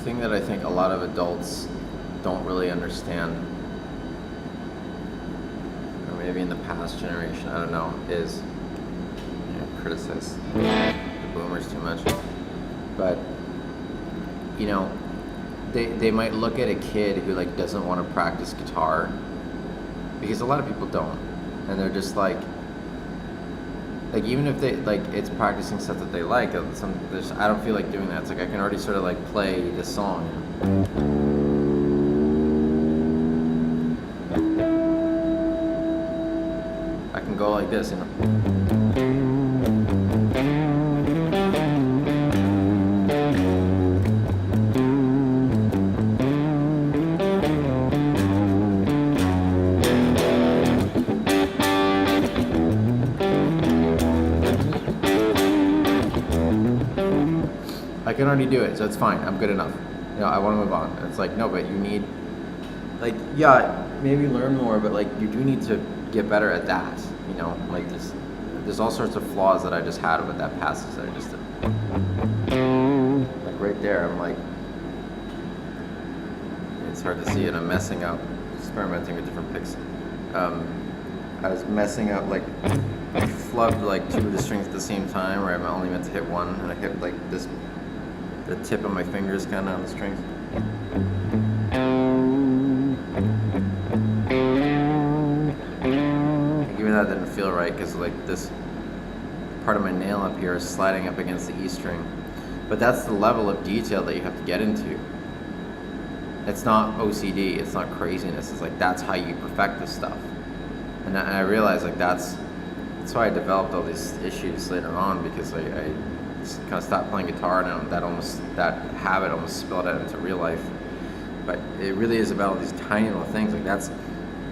thing that I think a lot of adults don't really understand, or maybe in the past generation, I don't know, is criticize the boomers too much. But they might look at a kid who like doesn't want to practice guitar, because a lot of people don't, and they're just like even if they like it's practicing stuff that they like, I don't feel like doing that. It's like I can already sort of like play the song. I can go like this, I can already do it, so it's fine. I'm good enough. I want to move on. And it's like, no, but you need, maybe learn more, but you do need to get better at that. There's all sorts of flaws that I just had with that passage that I just did. Right there, I'm like, it's hard to see it. I'm messing up, experimenting with different picks. I was messing up, I flubbed two of the strings at the same time, where I'm only meant to hit one, and I hit the tip of my fingers kind of on the strings. Even that didn't feel right, because this part of my nail up here is sliding up against the E string. But that's the level of detail that you have to get into. It's not OCD, it's not craziness, it's that's how you perfect this stuff. And I realized that's why I developed all these issues later on, because I just kind of stopped playing guitar, and that habit almost spilled out into real life. But it really is about all these tiny little things. That's,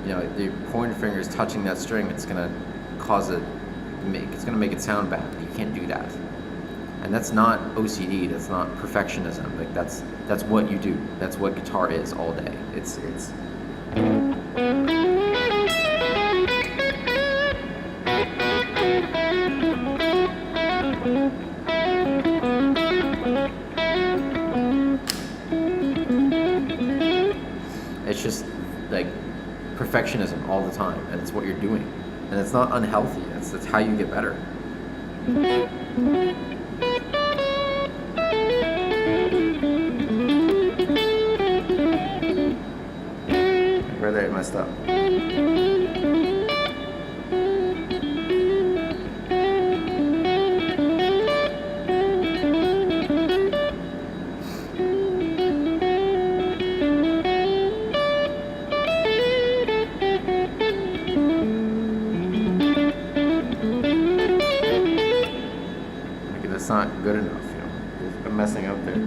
the pointer finger is touching that string, it's gonna make it sound bad. You can't do that. And that's not OCD, that's not perfectionism. That's what you do. That's what guitar is all day. It's just perfectionism all the time, and it's what you're doing. And it's not unhealthy, that's how you get better. Right there, I messed up. That's not good enough, I'm messing up there.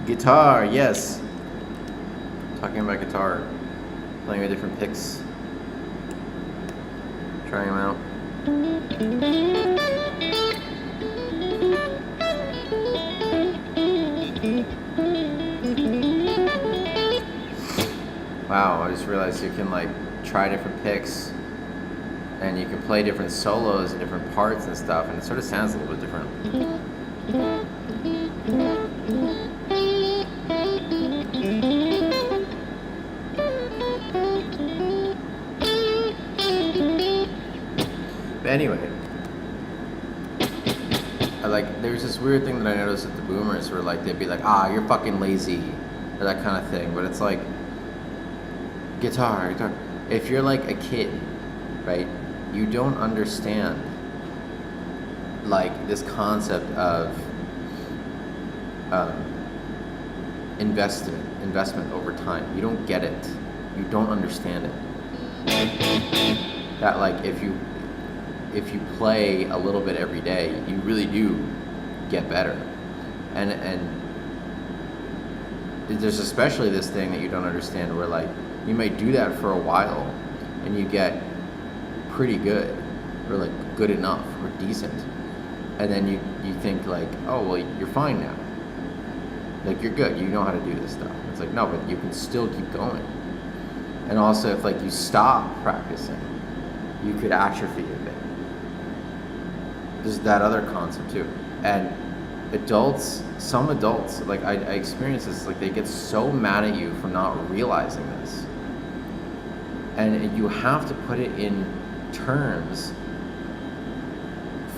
Guitar, yes. Talking about guitar, playing with different picks, trying them out. Wow, I just realized you can try different picks, and you can play different solos and different parts and stuff, and it sort of sounds a little bit different. But anyway, there's this weird thing that I noticed with the boomers where they'd be like, you're fucking lazy, or that kind of thing. But it's guitar. If you're a kid, right, you don't understand this concept of investment. investment over time. You don't get it. You don't understand it. That like if you play a little bit every day, you really do get better. And there's especially this thing that you don't understand where like you might do that for a while and you get pretty good or like good enough or decent, and then you think like, oh well, you're fine now, like you're good, you know how to do this stuff. It's like, no, but you can still keep going. And also if like you stop practicing, you could atrophy a bit. There's that other concept too. And some adults, like I experience this, like they get so mad at you for not realizing this. And you have to put it in terms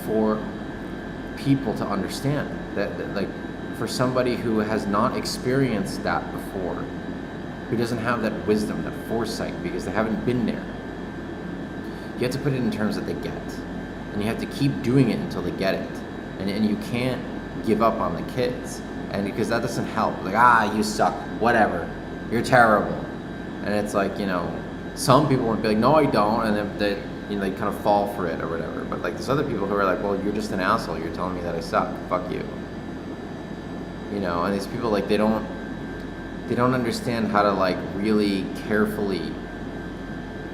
for people to understand that like for somebody who has not experienced that before, who doesn't have that wisdom, that foresight, because they haven't been there. You have to put it in terms that they get. And you have to keep doing it until they get it. And you can't give up on the kids. And because that doesn't help. Like, you suck, whatever. You're terrible. And it's like, some people would be like, no, I don't. And then they kind of fall for it or whatever. But like there's other people who are like, well, you're just an asshole. You're telling me that I suck. Fuck you. And these people, like, they don't understand how to like really carefully,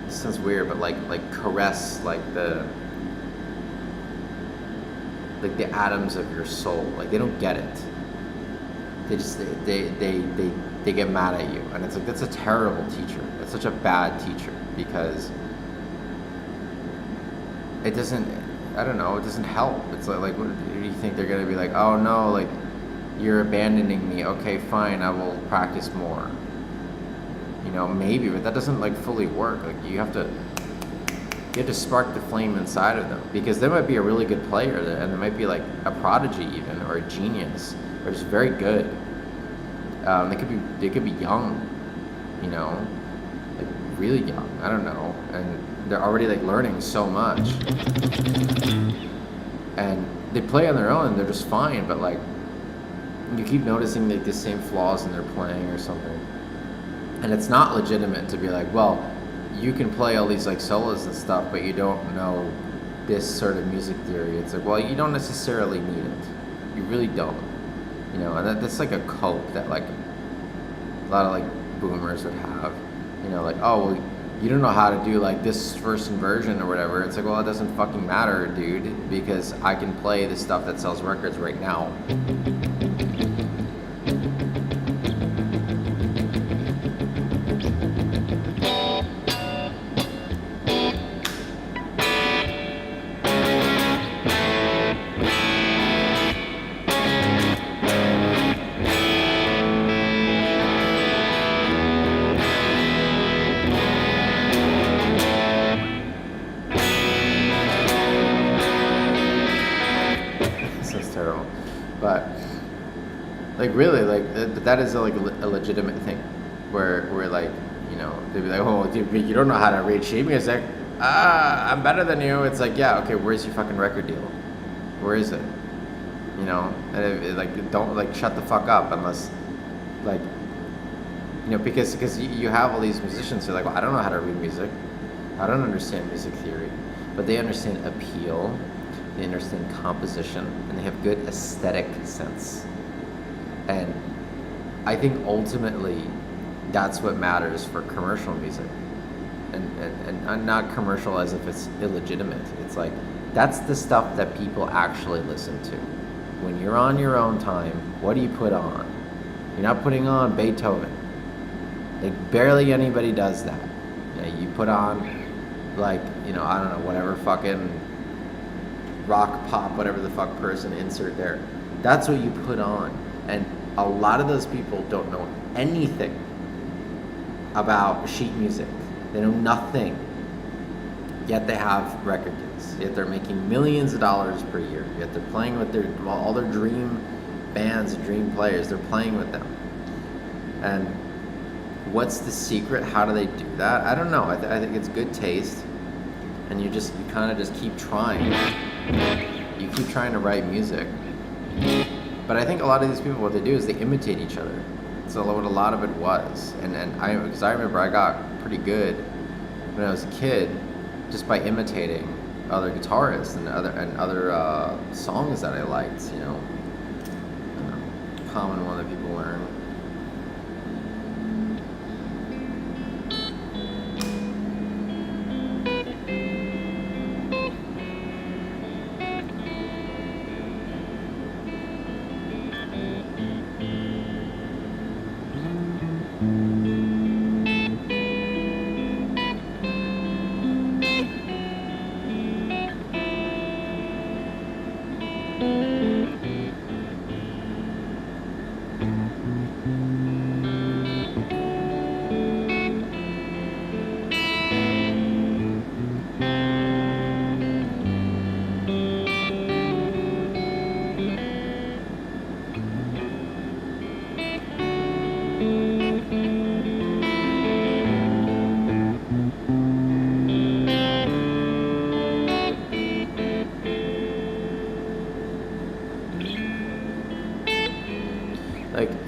this sounds weird, but like caress like the atoms of your soul. Like they don't get it. They just they get mad at you, and it's like that's a terrible teacher. That's such a bad teacher because it doesn't. I don't know. It doesn't help. It's like what do you think they're gonna be like? Oh no, like you're abandoning me. Okay, fine. I will practice more. Maybe, but that doesn't like fully work. Like you have to spark the flame inside of them, because they might be a really good player and they might be like a prodigy even, or a genius, or just very good. They could be young, like really young. I don't know, and they're already like learning so much, and they play on their own and they're just fine. But like you keep noticing like the same flaws in their playing or something, and it's not legitimate to be like, well, you can play all these like solos and stuff, but you don't know this sort of music theory. It's like, well, you don't necessarily need it. You really don't. And that's like a cope that like a lot of like boomers would have. Like, oh, well, you don't know how to do like this first inversion or whatever. It's like, well, it doesn't fucking matter, dude, because I can play the stuff that sells records right now. But like really, like that is like a legitimate thing, where like they'd be like, oh dude, but you don't know how to read sheet music. I'm better than you. It's like, yeah, okay, where's your fucking record deal? Where is it? And like don't like shut the fuck up unless like because you have all these musicians who are like, well, I don't know how to read music. I don't understand music theory, but they understand appeal. They understand composition, and they have good aesthetic sense. And I think ultimately that's what matters for commercial music. And not commercial as if it's illegitimate. It's like, that's the stuff that people actually listen to. When you're on your own time, what do you put on? You're not putting on Beethoven. Like, barely anybody does that. You put on, like, I don't know, whatever fucking rock, pop, whatever the fuck person insert there. That's what you put on. And a lot of those people don't know anything about sheet music. They know nothing. Yet they have record deals. Yet they're making millions of dollars per year. Yet they're playing with all their dream bands and dream players. They're playing with them. And what's the secret? How do they do that? I don't know. I think it's good taste. And you kind of just keep trying. You keep trying to write music. But I think a lot of these people, what they do is they imitate each other. So what a lot of it was, because I remember I got pretty good when I was a kid, just by imitating other guitarists and other songs that I liked. Common one that people learn.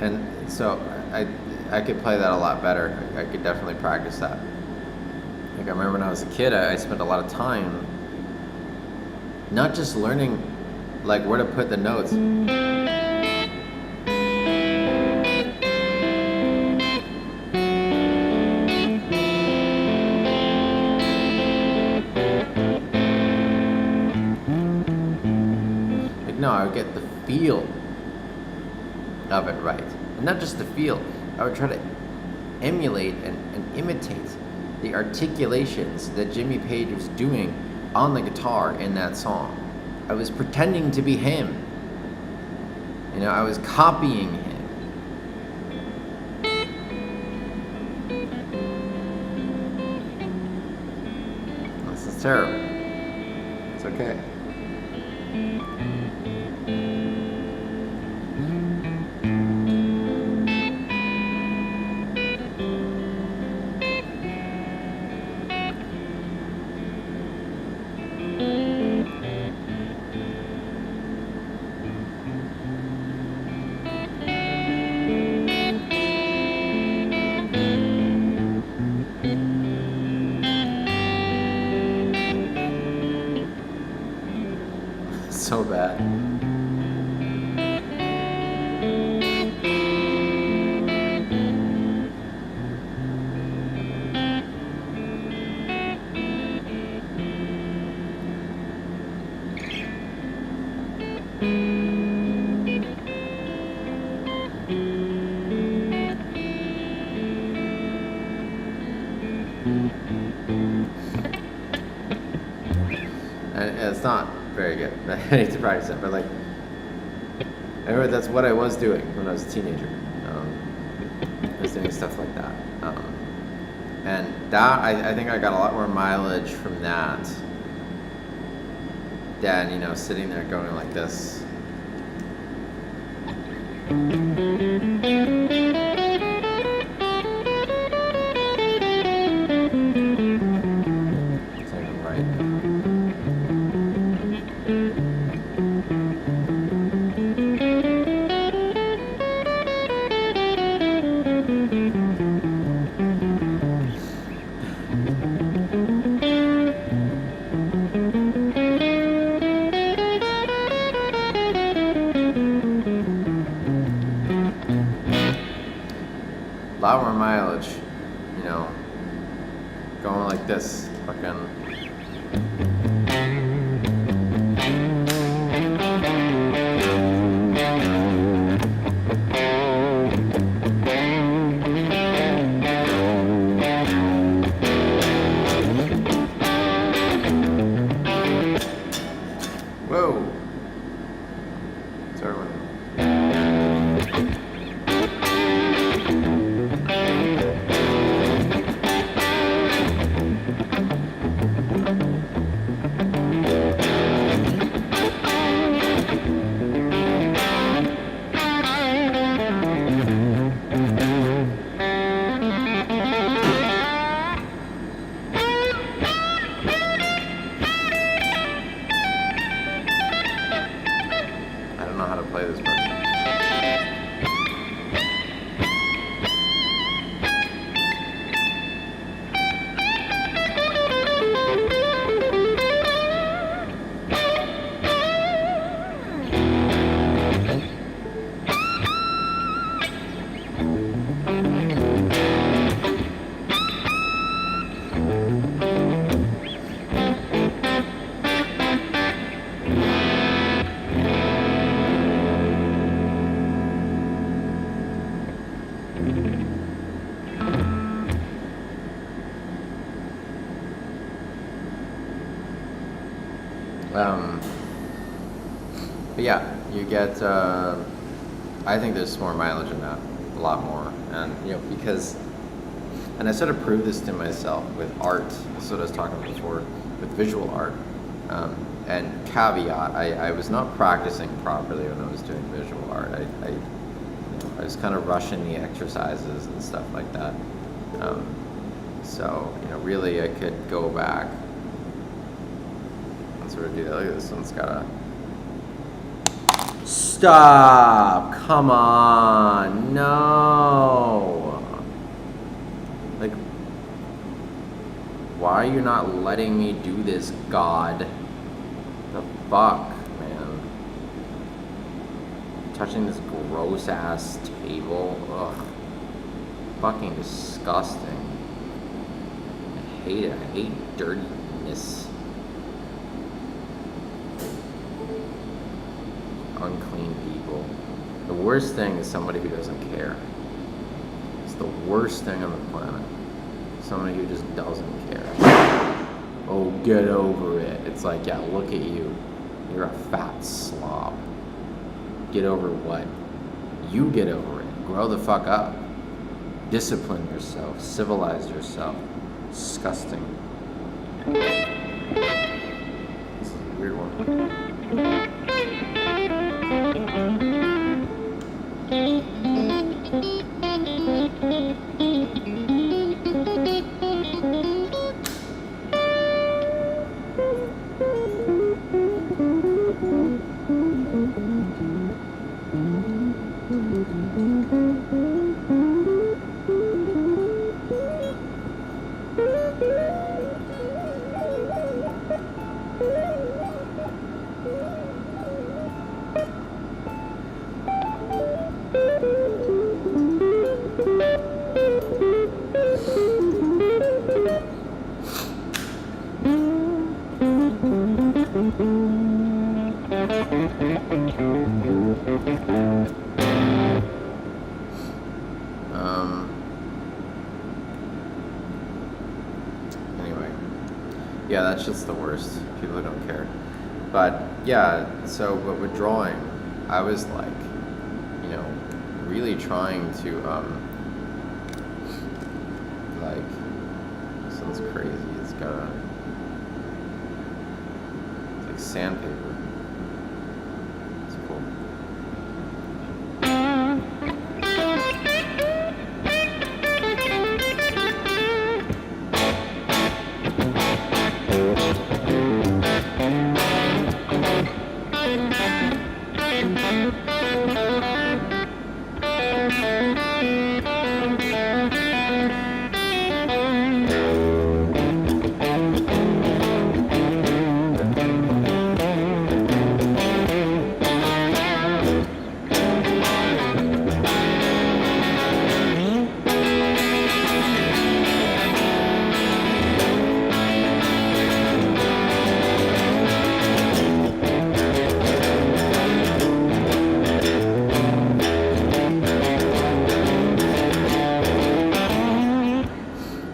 And so I could play that a lot better. I could definitely practice that. I remember when I was a kid, I spent a lot of time not just learning where to put the notes. No, I would get the feel of it right. And not just the feel. I would try to emulate and imitate the articulations that Jimmy Page was doing on the guitar in that song. I was pretending to be him. I was copying him. This is terrible. It's okay. So bad. And it's not very good. I need to practice it, but I remember that's what I was doing when I was a teenager. I was doing stuff like that, and that I think I got a lot more mileage from that than sitting there going like this. It's not even right. A lot more mileage, going like this, fucking. Whoa. Sorry. But yeah, you get. I think there's more mileage in that, a lot more, and because, and I sort of proved this to myself with art. That's what I was talking about before, with visual art. And caveat, I was not practicing properly when I was doing visual art. I was kind of rushing the exercises and stuff like that. So really, I could go back and sort of do that. Look at this one's got a. Stop! Come on! No! Like, why are you not letting me do this, God? The fuck, man? Touching this gross ass table. Ugh. Fucking disgusting. I hate it. I hate dirtiness. Unclean people. The worst thing is somebody who doesn't care. It's the worst thing on the planet. Somebody who just doesn't care. Oh, get over it. It's like, yeah, look at you. You're a fat slob. Get over what? You get over it. Grow the fuck up. Discipline yourself. Civilize yourself. Disgusting. This is a weird one. Anyway, yeah, that's just the worst. People who don't care. But yeah, but with drawing, I was like, really trying to, this one's crazy. It's like sandpaper. It's cool.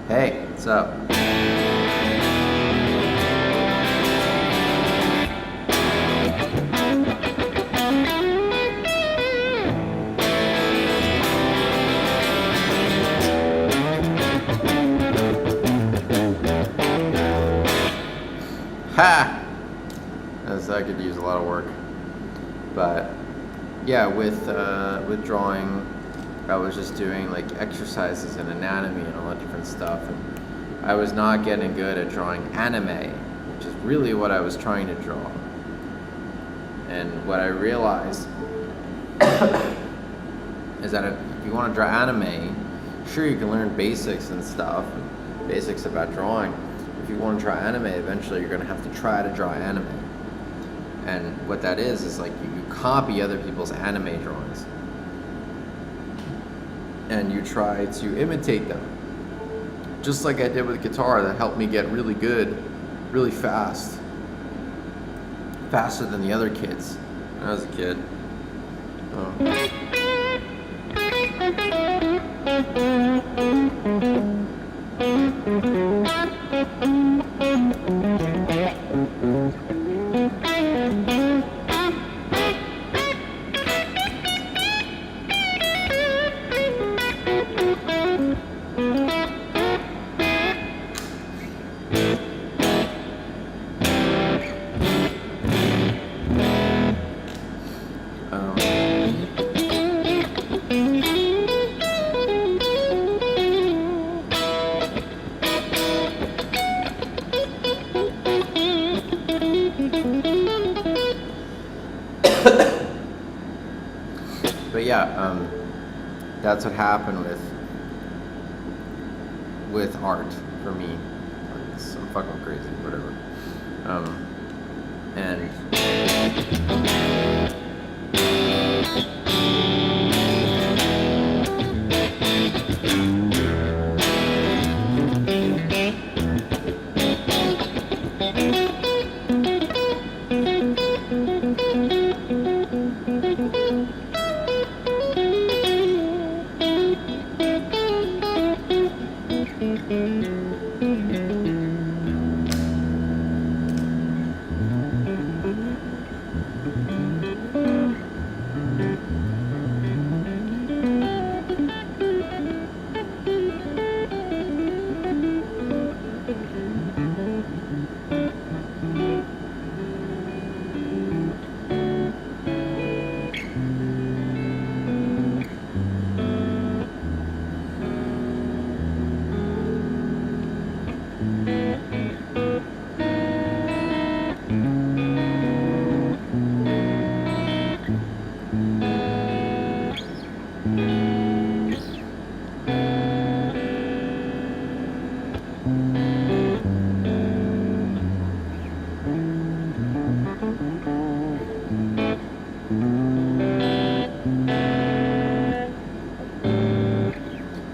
Hey, what's up? Ha! As I could use a lot of work. But yeah, with drawing, I was just doing like exercises and anatomy and all that different stuff, and I was not getting good at drawing anime, which is really what I was trying to draw. And what I realized is that if you want to draw anime, sure, you can learn basics and stuff, and basics about drawing. If you want to draw anime, eventually you're going to have to try to draw anime. And what that is like you copy other people's anime drawings. And you try to imitate them. Just like I did with guitar, that helped me get really good, really fast. Faster than the other kids when I was a kid. that's what happened with art for me. I'm fucking crazy, whatever. And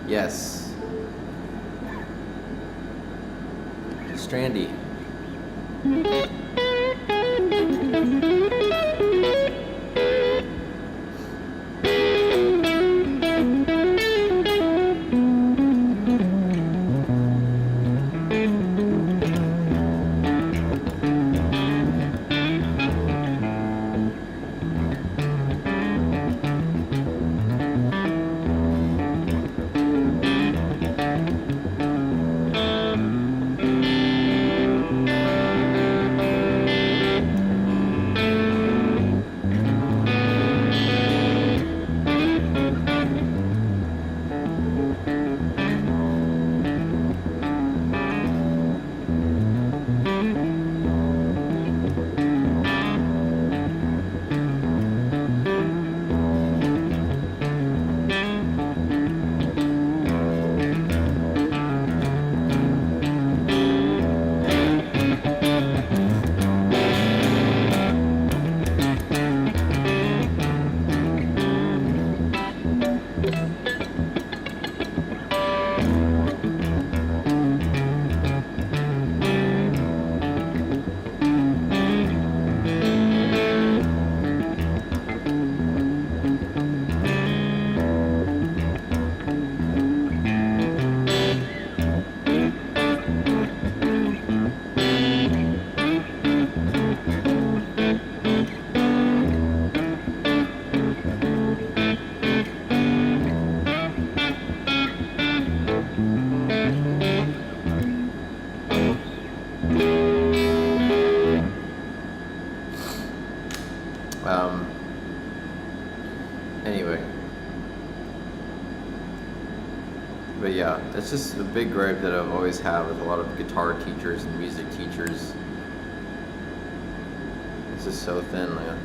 yes, Strandy. Anyway, but yeah, it's just a big gripe that I've always had with a lot of guitar teachers and music teachers. It's just so thin, like.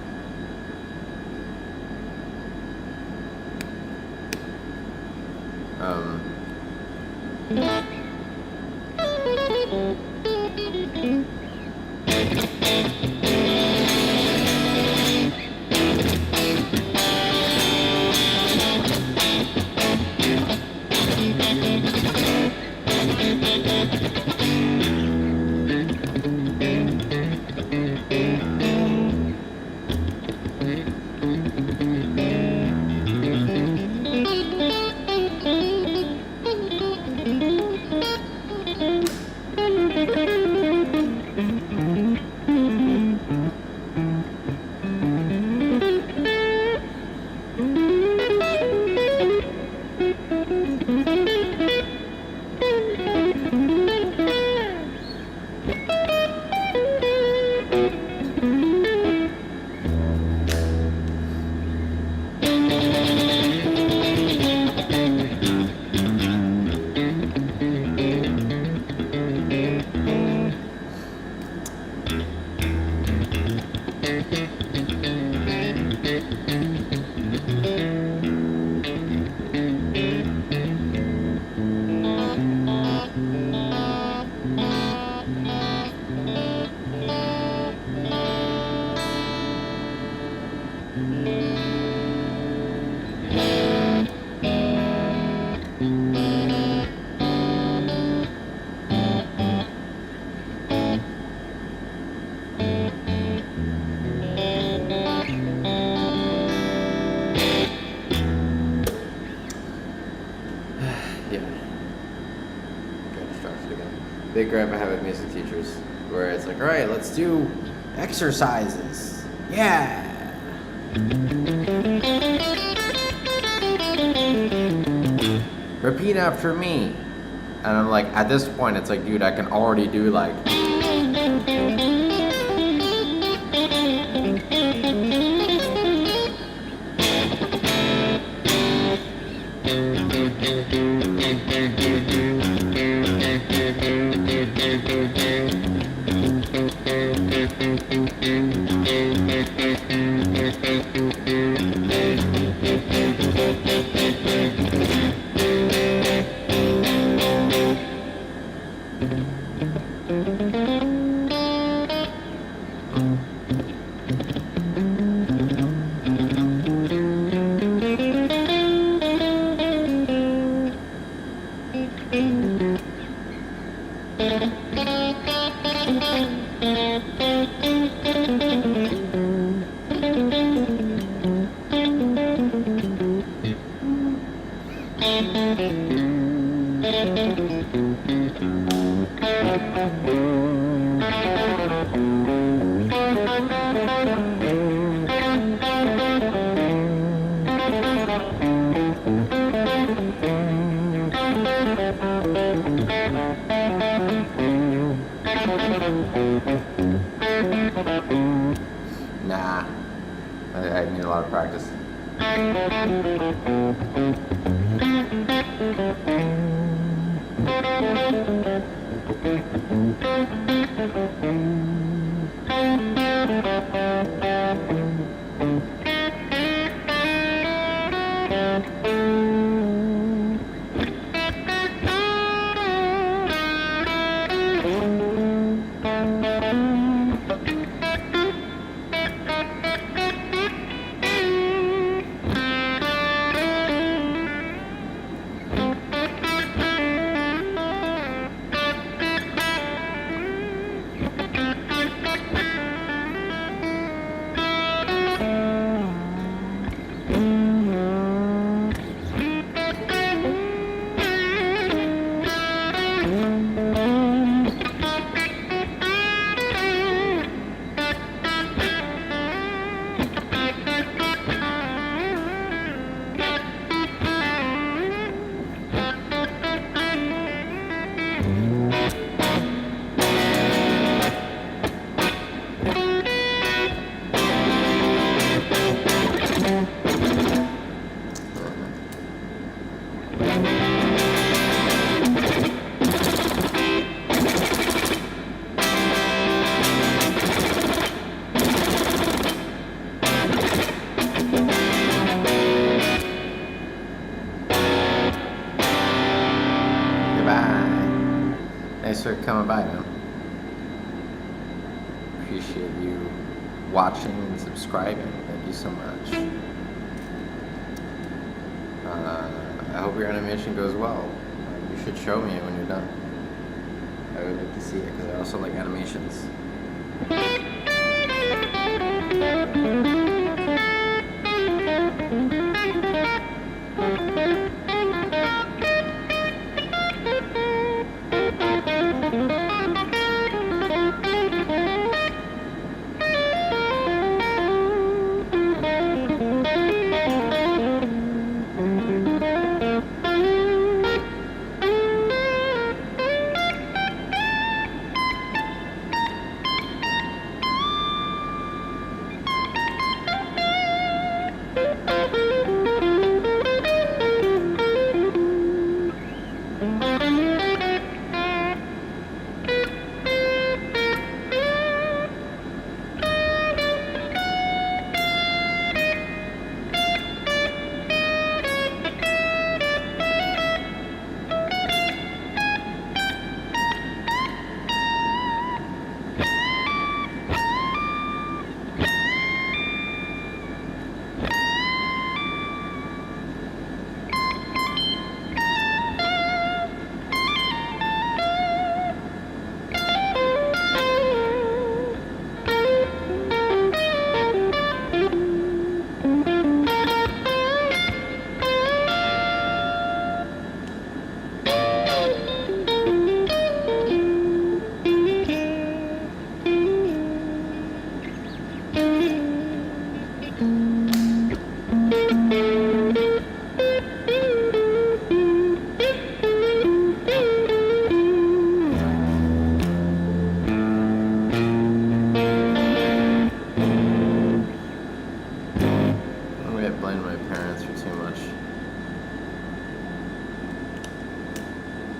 Yeah. Got distracted again. Big gripe I have with music teachers, where it's like, all right, let's do exercises. Yeah. Repeat after me. And I'm like, at this point, it's like, dude, I can already do like. Nah, I need a lot of practice. Thanks for coming by, man. Appreciate you watching and subscribing. Thank you so much. I hope your animation goes well. You should show me it when you're done. I would like to see it because I also like animations.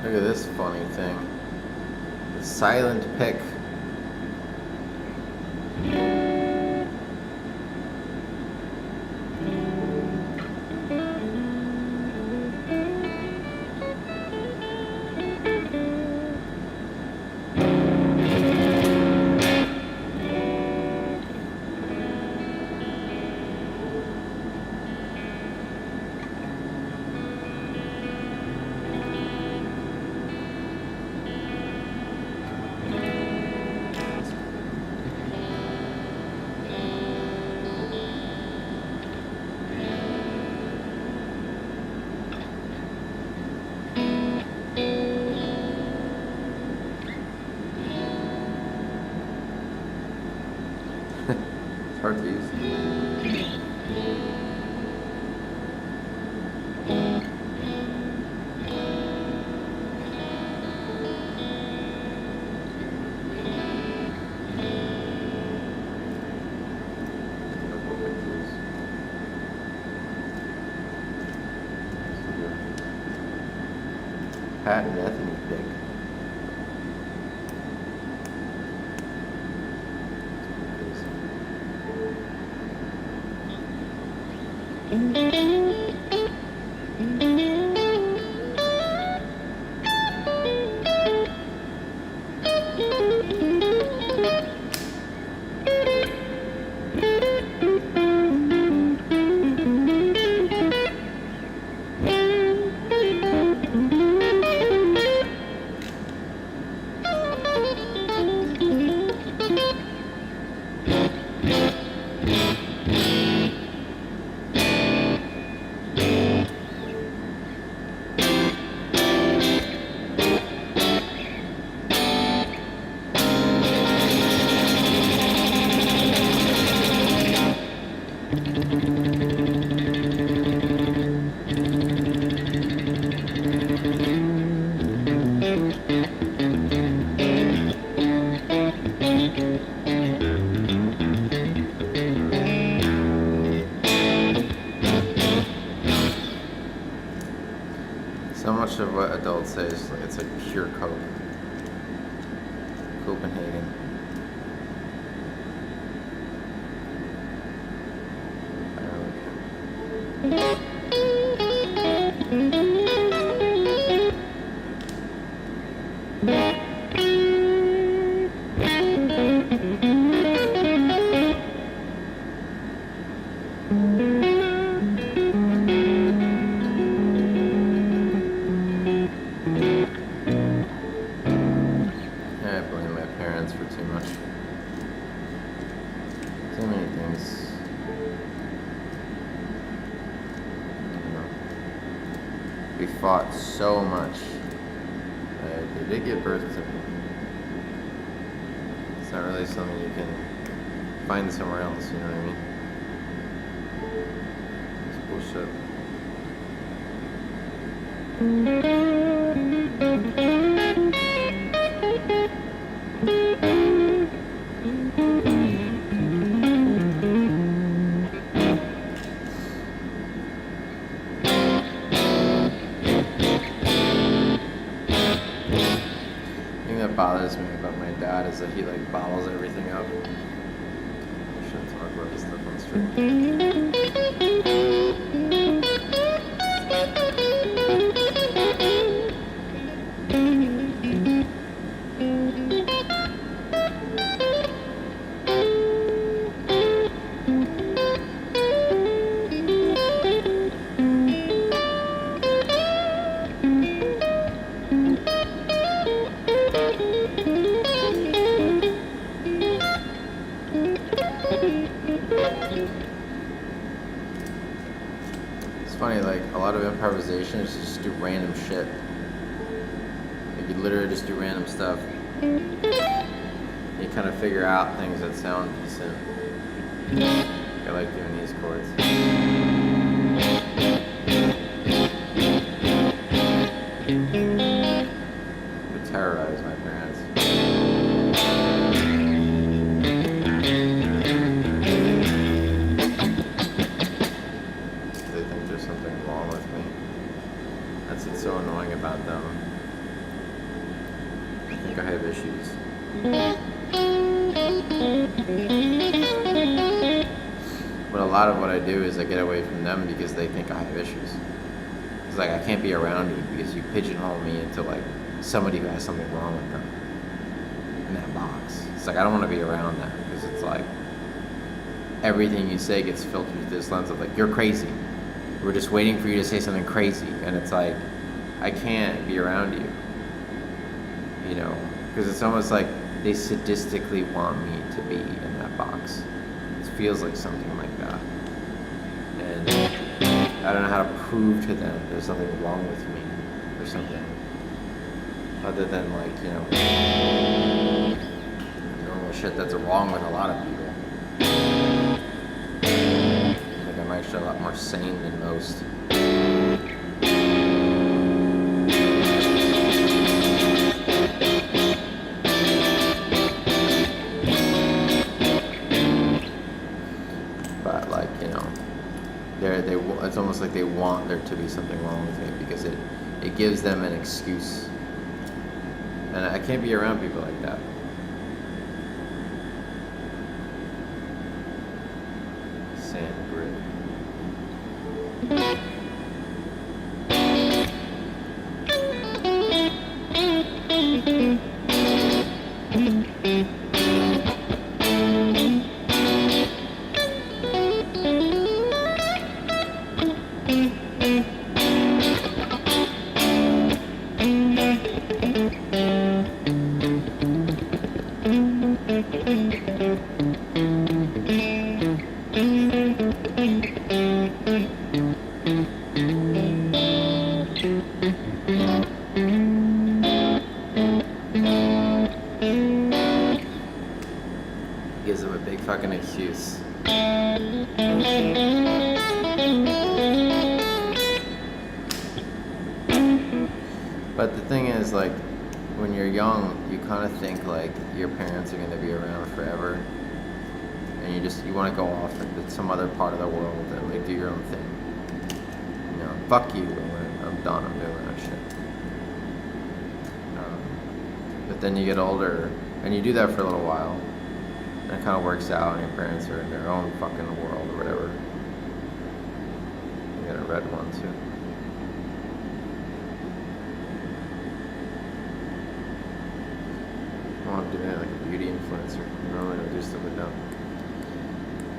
Look at this funny thing. The silent pick. It's hard to use. Patent ethnic pick. So much of what adults say is like it's like pure Coke. Copenhagen. I blame my parents for too much. Too many things. You know, we fought so much. They did give birth to me. It's not really something you can find somewhere else, you know what I mean? It's bullshit. The thing that bothers me about my dad is that he like bottles everything up. I shouldn't talk about this stuff on stream. It's funny, like a lot of improvisation is just do random shit. Like you literally just do random stuff. You kind of figure out things that sound decent. I like doing these chords. I terrorize my parents. They think there's something wrong with me. That's what's so annoying about them. think I have issues. But a lot of what I do is I get away from them because they think I have issues. It's like I can't be around you because you pigeonhole me into like somebody who has something wrong with them in that box. It's like I don't want to be around that because it's like everything you say gets filtered through this lens of like you're crazy. We're just waiting for you to say something crazy, and it's like I can't be around you. You know, because it's almost like they sadistically want me to be in that box. It feels like something like that. And I don't know how to prove to them there's something wrong with me or something. Other than like, you know, normal shit that's wrong with a lot of people. Like I'm actually a lot more sane than most. But like, you know, it's almost like they want there to be something wrong with me because it gives them an excuse. And I can't be around people like that. Sand grit. Gives them a big fucking excuse. But the thing is, like, when you're young, you kind of think like your parents are going to be around forever, and you want to go off into some other part of the world and like do your own thing. You know, fuck you. I'm done. I'm doing that shit. But then you get older, and you do that for a little while. And it kind of works out, and your parents are in their own fucking world or whatever. You got a red one too. Oh, I'm doing it like a beauty influencer. Normally I do stuff like that.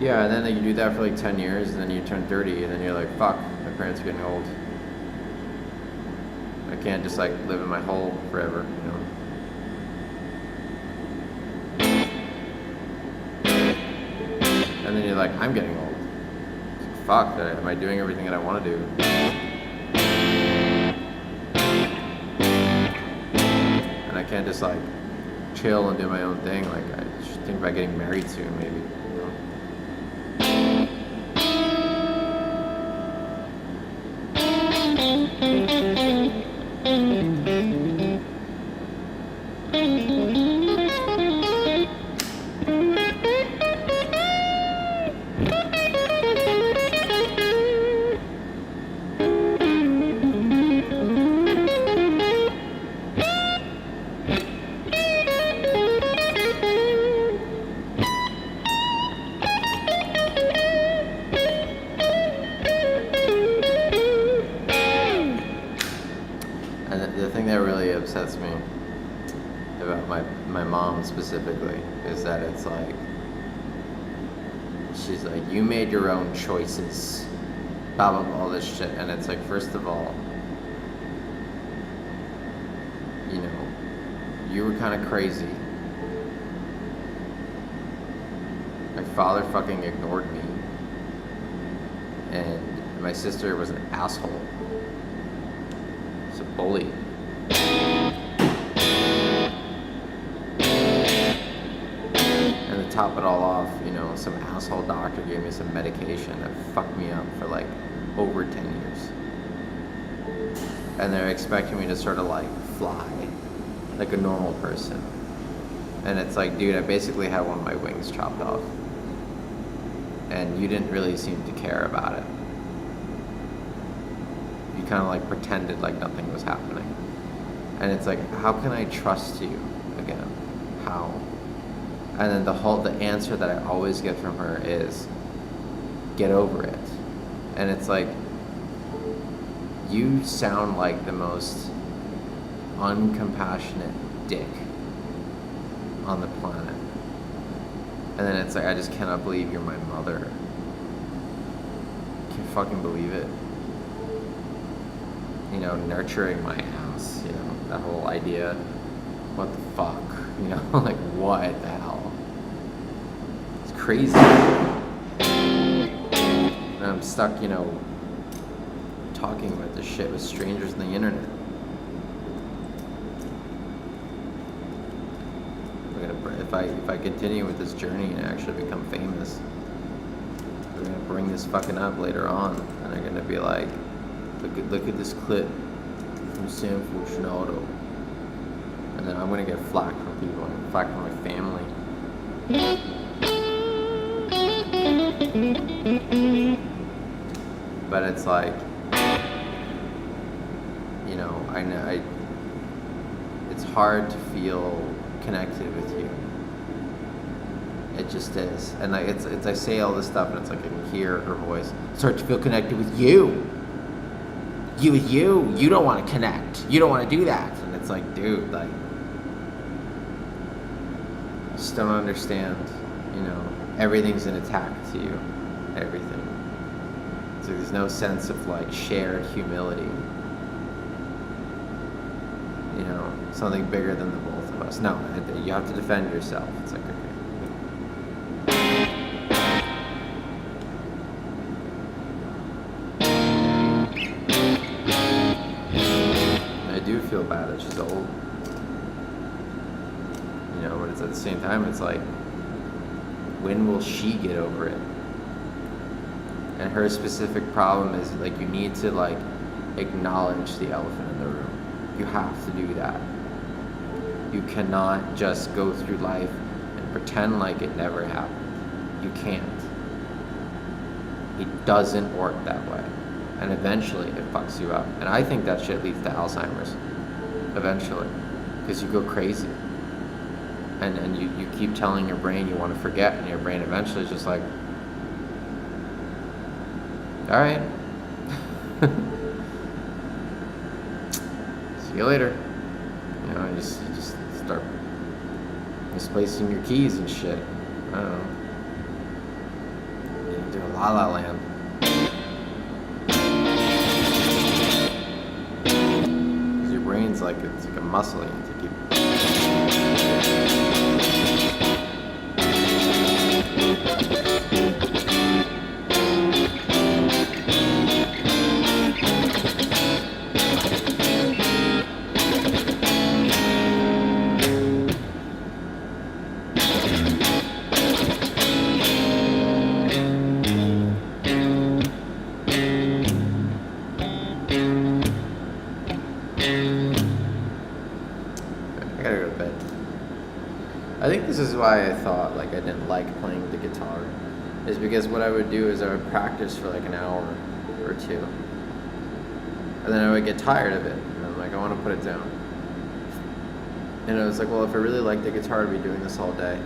Yeah, and then you do that for like 10 years, and then you turn 30, and then you're like, fuck, my parents are getting old. I can't just like live in my hole forever, you know? And then you're like, I'm getting old. Fuck, am I doing everything that I want to do? And I can't just like chill and do my own thing. Like I should think about getting married soon, maybe. You know? The thing that really upsets me about my mom specifically is that it's like she's like, you made your own choices, blah blah blah, all this shit. And it's like, first of all, you know, you were kind of crazy. My father fucking ignored me, and my sister was an asshole. It's a bully. And to top it all off, you know, some asshole doctor gave me some medication that fucked me up for like over 10 years. And they're expecting me to sort of like fly like a normal person. And it's like, dude, I basically had one of my wings chopped off. And you didn't really seem to care about it. You kind of like pretended like nothing was happening. And it's like, how can I trust you again? How? And then the answer that I always get from her is, get over it. And it's like, you sound like the most uncompassionate dick on the planet. And then it's like, I just cannot believe you're my mother. Can you fucking believe it? You know, nurturing my ass, you know, that whole idea. What the fuck? You know, like, what the hell? It's crazy. And I'm stuck, you know, talking about this shit with strangers on the internet. If I continue with this journey and actually become famous, they're gonna bring this fucking up later on, and they're gonna be like, look at this clip from San Fortunato, and then I'm gonna get flack from people, I'm gonna flack from my family. But it's like, you know, it's hard to feel connected with you. It just is. And like it's I say all this stuff and it's like I can hear her voice. Start to feel connected with you. You with you. You don't want to connect. You don't want to do that. And it's like, dude, like, I just don't understand, you know, everything's an attack to you. Everything. So there's no sense of like shared humility. You know, something bigger than the both of us. No, you have to defend yourself. It's like, okay. I do feel bad that she's old. You know, but it's at the same time, it's like, when will she get over it? And her specific problem is like, you need to like acknowledge the elephant in the room. You have to do that. You cannot just go through life and pretend like it never happened. You can't. It doesn't work that way. And eventually it fucks you up. And I think that shit leads to Alzheimer's. Eventually. Because you go crazy. And you keep telling your brain you want to forget, and your brain eventually is just like, alright. See you later. You know, you just start misplacing your keys and shit. I don't know. You do a La La Land. Because your brain's like, it's like a muscle you need to keep. I think this is why I thought like I didn't like playing the guitar, is because what I would do is I would practice for like an hour or two, and then I would get tired of it, and I'm like, I want to put it down. And I was like, well, if I really like the guitar, I'd be doing this all day.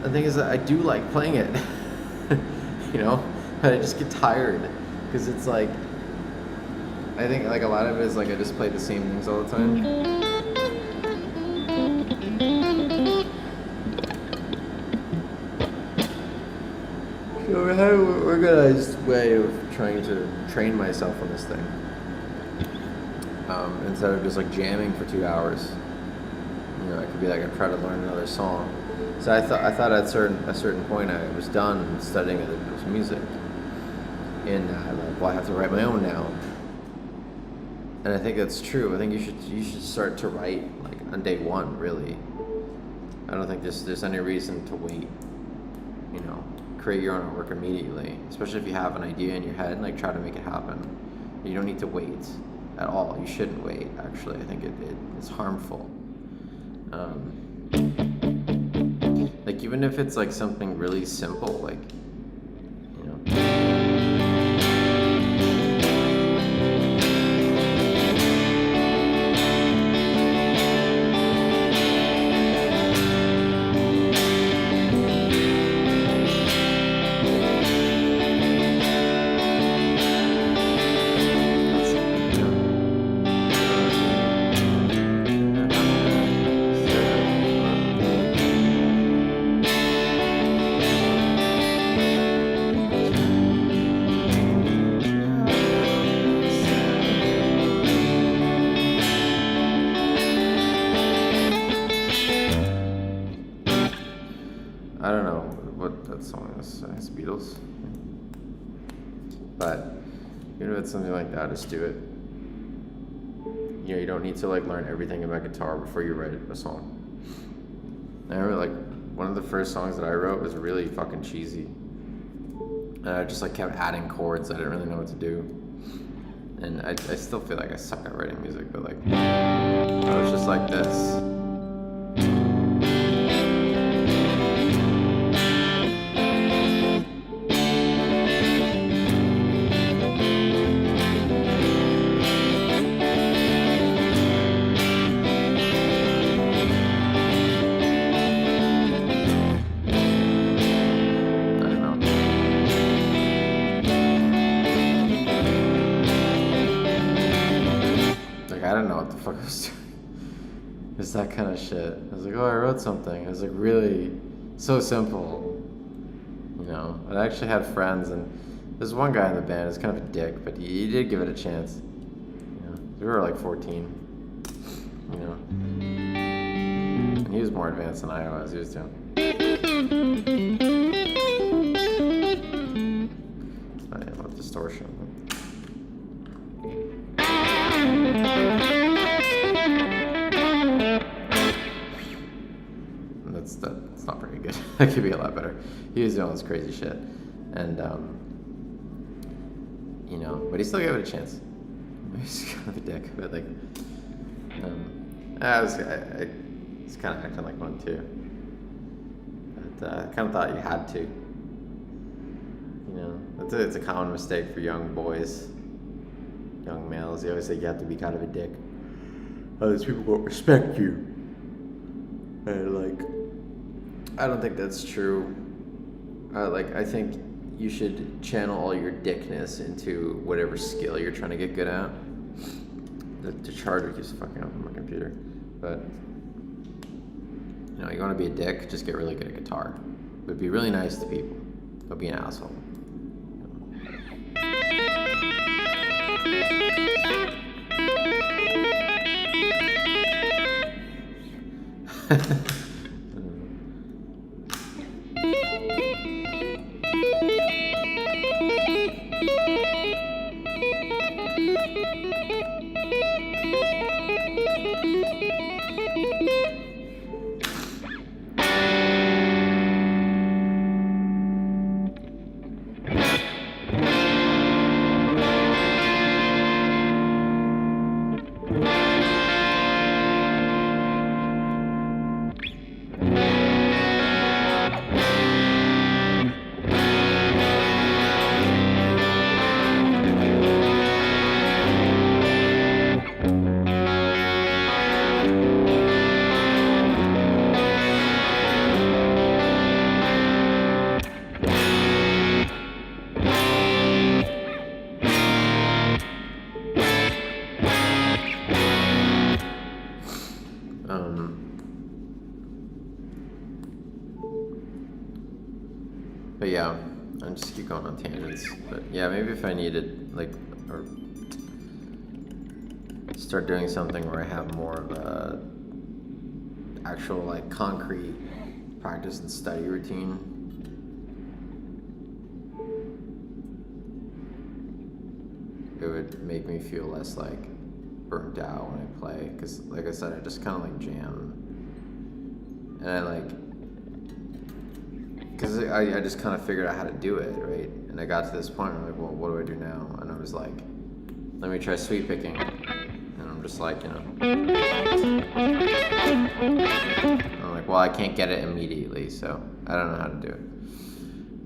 The thing is that I do like playing it, you know, but I just get tired, because it's like, I think like a lot of it is like I just play the same things all the time. So I had an organized way of trying to train myself on this thing, instead of just like jamming for 2 hours. You know, I could be like, I try to learn another song. So I thought at a certain point I was done studying other people's music, and I'm like, well, I have to write my own now. And I think that's true. I think you should start to write like on day one. Really, I don't think there's any reason to wait. You know, create your own artwork immediately, especially if you have an idea in your head. Like, try to make it happen. You don't need to wait at all. You shouldn't wait. Actually, I think it's harmful. Like, even if it's like something really simple, like, you know. what that song is. It's Beatles. But even if it's something like that, just do it. You know, you don't need to like learn everything about guitar before you write a song. I remember like one of the first songs that I wrote was really fucking cheesy. And I just like kept adding chords. I didn't really know what to do. And I still feel like I suck at writing music, but like I was just like this. I don't know what the fuck I was doing. It's that kind of shit. I was like, oh, I wrote something. It was like really so simple. You know, I actually had friends, and there's one guy in the band. He's kind of a dick, but he did give it a chance. You know, we were like 14. You know, and he was more advanced than I was. He was doing. I didn't know distortion. That's not very good. That could be a lot better. He was doing all this crazy shit, and you know, but he still gave it a chance. He's kind of a dick, but like, I was kind of acting like one too. But I kind of thought you had to. You know, it's a common mistake for young boys, young males. They always say you have to be kind of a dick. Otherwise, people won't respect you. And like, I don't think that's true. I think you should channel all your dickness into whatever skill you're trying to get good at. The charger keeps fucking up on my computer. But, you know, you want to be a dick, just get really good at guitar. But be really nice to people. Don't be an asshole. But yeah, I just keep going on tangents. But yeah, maybe if I needed like, or start doing something where I have more of a actual like concrete practice and study routine. It would make me feel less like burnt out when I play, because like I said, I just kind of like jam, and I like, because I just kind of figured out how to do it, right? And I got to this point where I'm like, well, what do I do now? And I was like, let me try sweep picking. And I'm just like, you know, I'm like, well, I can't get it immediately, so I don't know how to do it.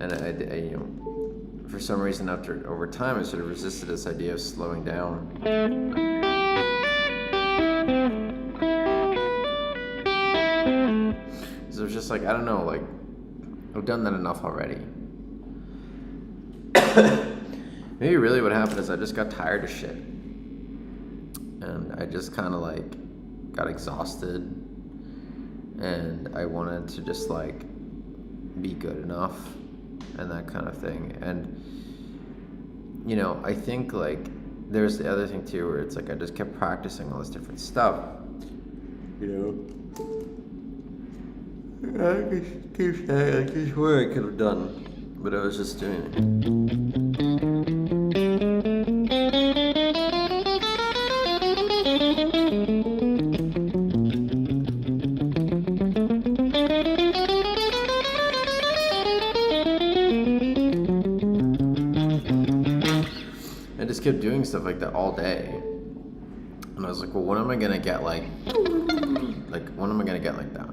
And I you know, for some reason over time, I sort of resisted this idea of slowing down. So it was just like, I don't know, like, I've done that enough already. Maybe really what happened is I just got tired of shit. And I just kind of like got exhausted. And I wanted to just like be good enough and that kind of thing. And, you know, I think like there's the other thing too, where it's like I just kept practicing all this different stuff, you know? I keep saying, I just swear I could have done, but I was just doing it. I just kept doing stuff like that all day. And I was like, well, when am I going to get like, when am I going to get like that?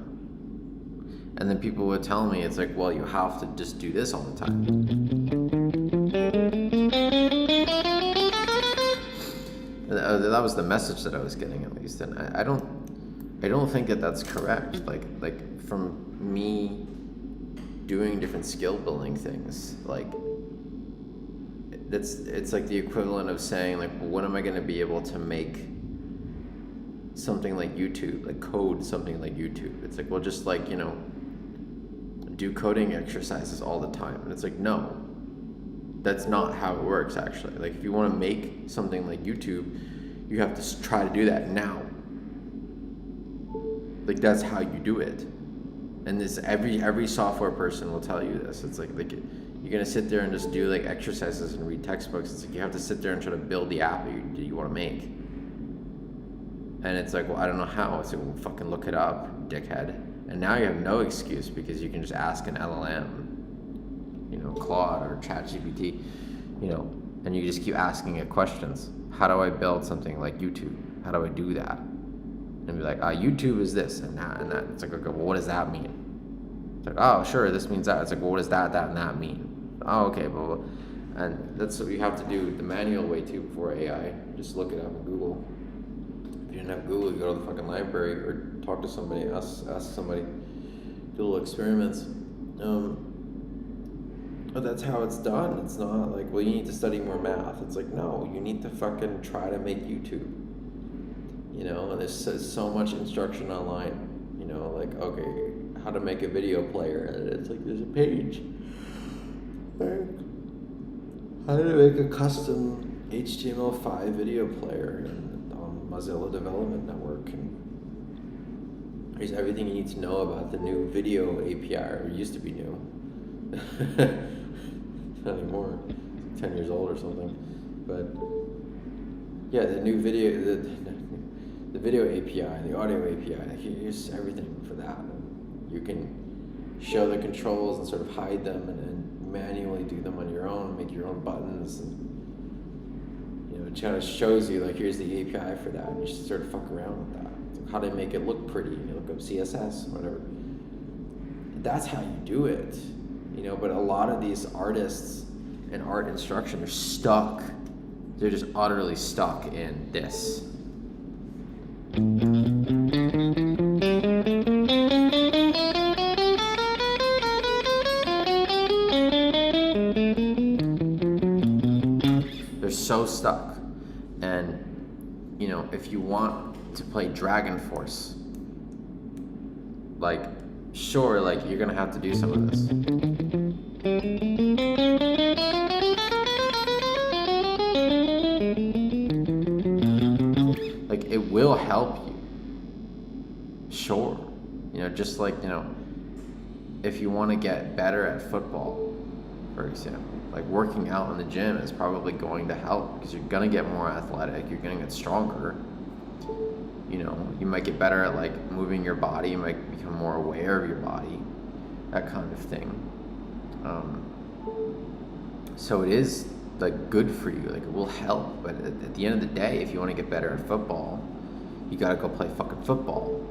And then people would tell me, it's like, well, you have to just do this all the time. That was the message that I was getting, at least. And I don't think that that's correct. Like from me doing different skill building things, like, it's like the equivalent of saying, like, well, when am I going to be able to make something like YouTube, like code something like YouTube? It's like, well, just like, do coding exercises all the time. And it's like, no, that's not how it works, actually. Like, if you want to make something like YouTube, you have to try to do that now. Like, that's how you do it. And this, every software person will tell you this. It's like you're gonna sit there and just do like exercises and read textbooks. It's like you have to sit there and try to build the app that you want to make. And it's like, well, I don't know how. It's like, well, fucking look it up, dickhead. And now you have no excuse because you can just ask an LLM, Claude or ChatGPT, and you just keep asking it questions. How do I build something like YouTube? How do I do that? And be like, YouTube is this and that and that. It's like, okay, well, what does that mean? It's like, oh, sure, this means that. It's like, well, what does that and that mean? Oh, okay, blah, blah. And that's what you have to do the manual way too before AI. Just look it up on Google. If you didn't have Google, you go to the fucking library or talk to somebody, ask somebody, do little experiments. But that's how it's done. It's not like, well, you need to study more math. It's like, no, you need to fucking try to make YouTube. And there's so much instruction online. Like, okay, how to make a video player. And it's like, there's a page. How to make a custom HTML5 video player on Mozilla Development Network. And here's everything you need to know about the new video API, or used to be new. Not anymore. 10 years old or something. But yeah, the new video, the video API, the audio API, here's everything for that. You can show the controls and sort of hide them and manually do them on your own, make your own buttons. And, it kind of shows you, like, here's the API for that. And you should sort of fuck around with that. It's like, how do I make it look pretty? You look up CSS, whatever. That's how you do it. But a lot of these artists and art instruction are stuck. They're just utterly stuck in this. They're so stuck. And, if you want to play Dragon Force, like, sure, like, you're gonna have to do some of this. Like, it will help you. Sure. Just like, if you want to get better at football, for example, like, working out in the gym is probably going to help because you're going to get more athletic, you're going to get stronger. You might get better at, like, moving your body, you might become more aware of your body, that kind of thing. So it is, like, good for you, like, it will help. But at the end of the day, if you want to get better at football, you got to go play fucking football.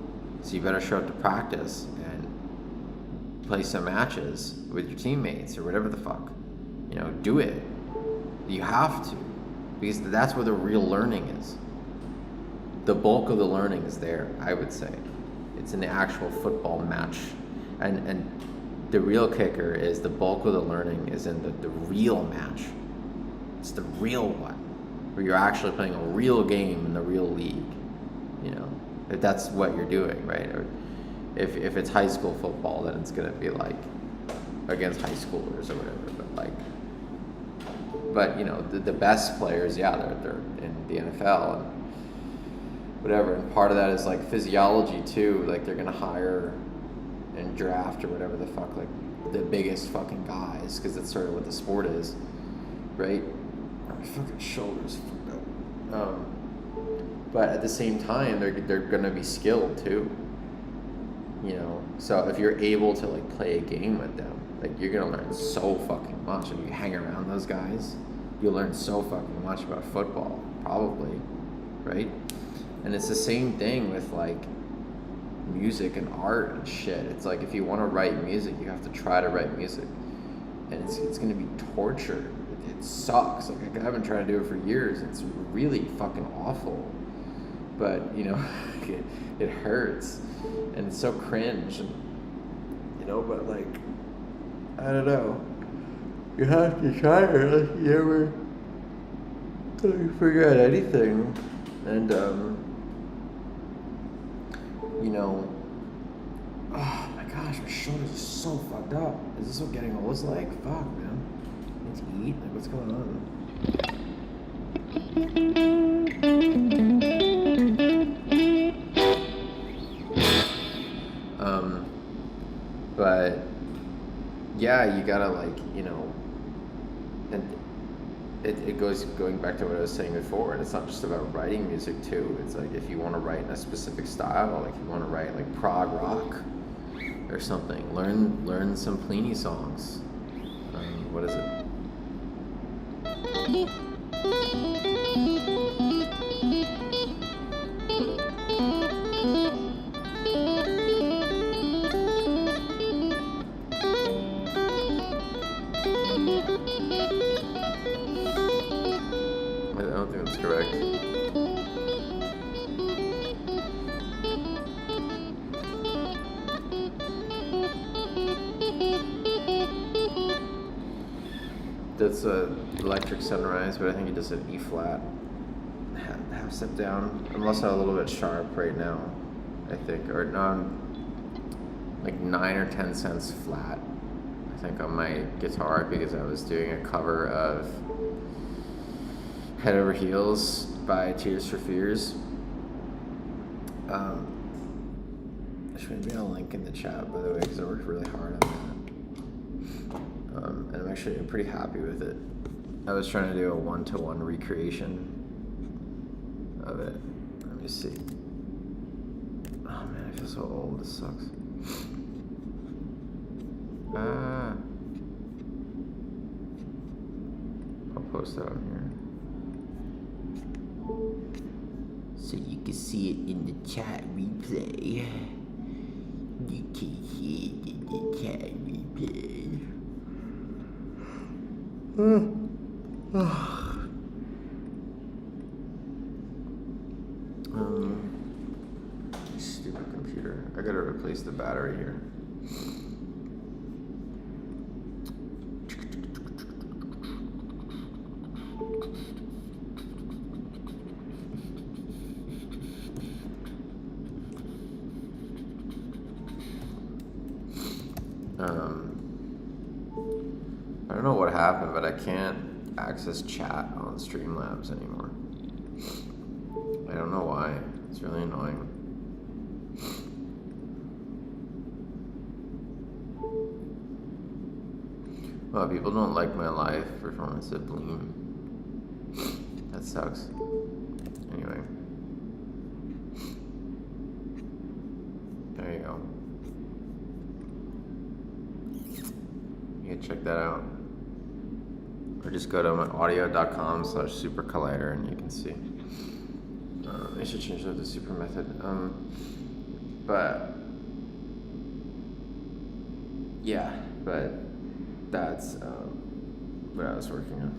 So you better show up to practice and play some matches with your teammates or whatever the fuck. Do it. You have to, because that's where the real learning is. The bulk of the learning is there, I would say. It's in the actual football match. And the real kicker is the bulk of the learning is in the real match. It's the real one, where you're actually playing a real game in the real league. If that's what you're doing, right? Or if it's high school football, then it's gonna be like against high schoolers or whatever. But the best players, yeah, they're in the NFL and whatever. And part of that is like physiology too. Like, they're gonna hire and draft or whatever the fuck, like the biggest fucking guys, because that's sort of what the sport is, right? My fucking shoulders fucked up. But at the same time, they're gonna be skilled too. You know, so if you're able to like play a game with them, like you're gonna learn so fucking much. If you hang around those guys, you'll learn so fucking much about football, probably, right? And it's the same thing with like music and art and shit. It's like if you want to write music, you have to try to write music, and it's gonna be torture. It sucks. Like I've been trying to do it for years. It's really fucking awful, but you know, it hurts, and it's so cringe, and, you know. But like, I don't know. You have to try it. Like you ever figure out anything, and you know. Oh my gosh, my shoulders are so fucked up. Is this what getting old is like? Fuck, man. Need to eat? Like, what's going on? But yeah, you gotta like, you know, and it goes going back to what I was saying before, and it's not just about writing music too. It's like if you want to write in a specific style, like you want to write like prog rock or something, learn some Pliny songs. What is it? I don't think that's correct. That's Electric Sunrise, but I think he does an E flat, half step down. I'm also a little bit sharp right now, I think, or no, I'm like 9 or 10 cents flat, I think, on my guitar, because I was doing a cover of Head Over Heels by Tears for Fears. There's going to be a link in the chat, by the way, because I worked really hard on that. And I'm actually pretty happy with it. I was trying to do a 1-to-1 recreation of it. Let me see. Oh man, I feel so old. This sucks. I'll post that on here, so you can see it in the chat replay. You can see it in the chat replay. Stupid computer. I gotta replace the battery here. I don't know what happened, but I can't access chat on Streamlabs anymore. I don't know why. It's really annoying. Well, people don't like my live performance at Bleem. That sucks. Anyway. There you go. You can check that out. Or just go to audio.com/Super Collider and you can see. I should change that to Super Method. But yeah, but that's what I was working on.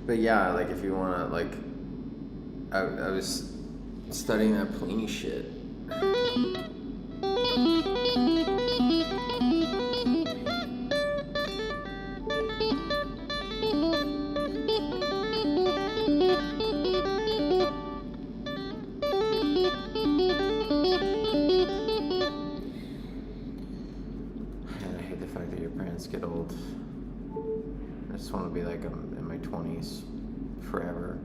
But yeah, like if you wanna, like, I was studying that Pliny shit. Get old. I just want to be like I'm in my 20s forever.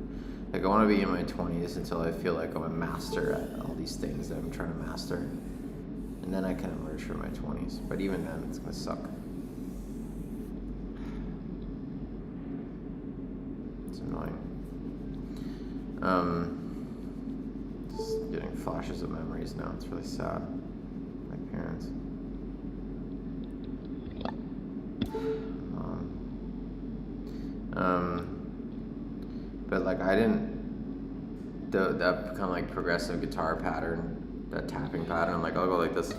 Like, I want to be in my 20s until I feel like I'm a master at all these things that I'm trying to master. And then I can emerge from my 20s. But even then, it's going to suck. It's annoying. Just getting flashes of memories now. It's really sad. My parents. But like I didn't, that kind of like progressive guitar pattern, that tapping pattern, like I'll go like this.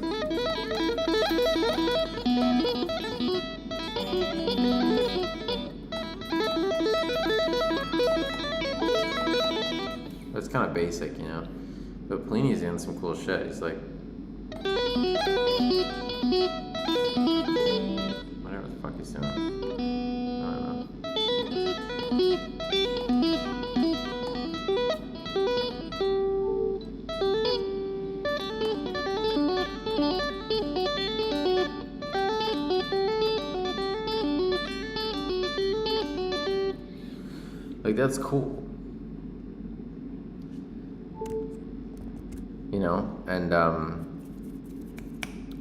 It's kind of basic, you know. But Plini's doing some cool shit. He's like, whatever the fuck he's doing. I don't know. Like, that's cool. You know, and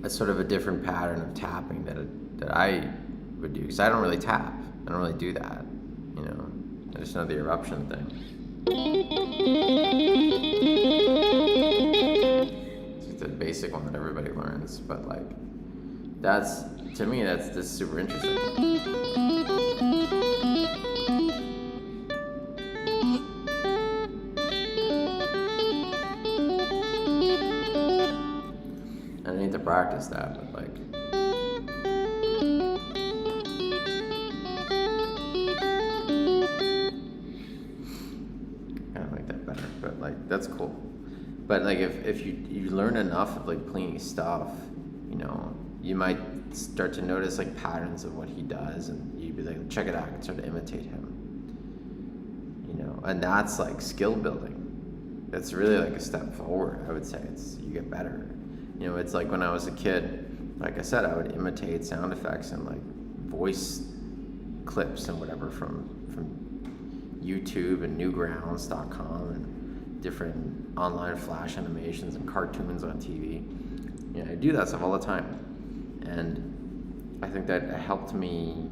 it's sort of a different pattern of tapping that I would do, because I don't really tap. I don't really do that, you know. I just know the eruption thing. It's just a basic one that everybody learns, but like, that's, to me, that's super interesting. I need to practice that, but like, gotta make that better. But like, that's cool. But like, if you learn enough of like Plini's stuff, you know, you might start to notice like patterns of what he does, and you'd be like, check it out, and start to imitate him. You know, and that's like skill building. That's really like a step forward. I would say you get better. You know, it's like when I was a kid, like I said, I would imitate sound effects and like voice clips and whatever from YouTube and Newgrounds.com and different online flash animations and cartoons on TV. You know, I do that stuff all the time. And I think that helped me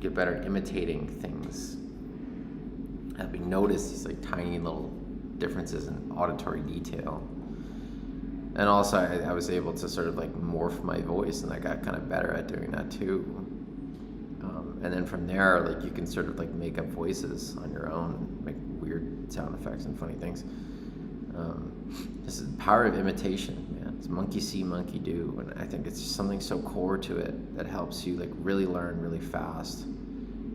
get better at imitating things. Helped me notice these like tiny little differences in auditory detail. And also, I was able to sort of like morph my voice, and I got kind of better at doing that too. And then from there, like you can sort of like make up voices on your own, make weird sound effects and funny things. This is the power of imitation, man. It's monkey see, monkey do, and I think it's just something so core to it that helps you like really learn really fast.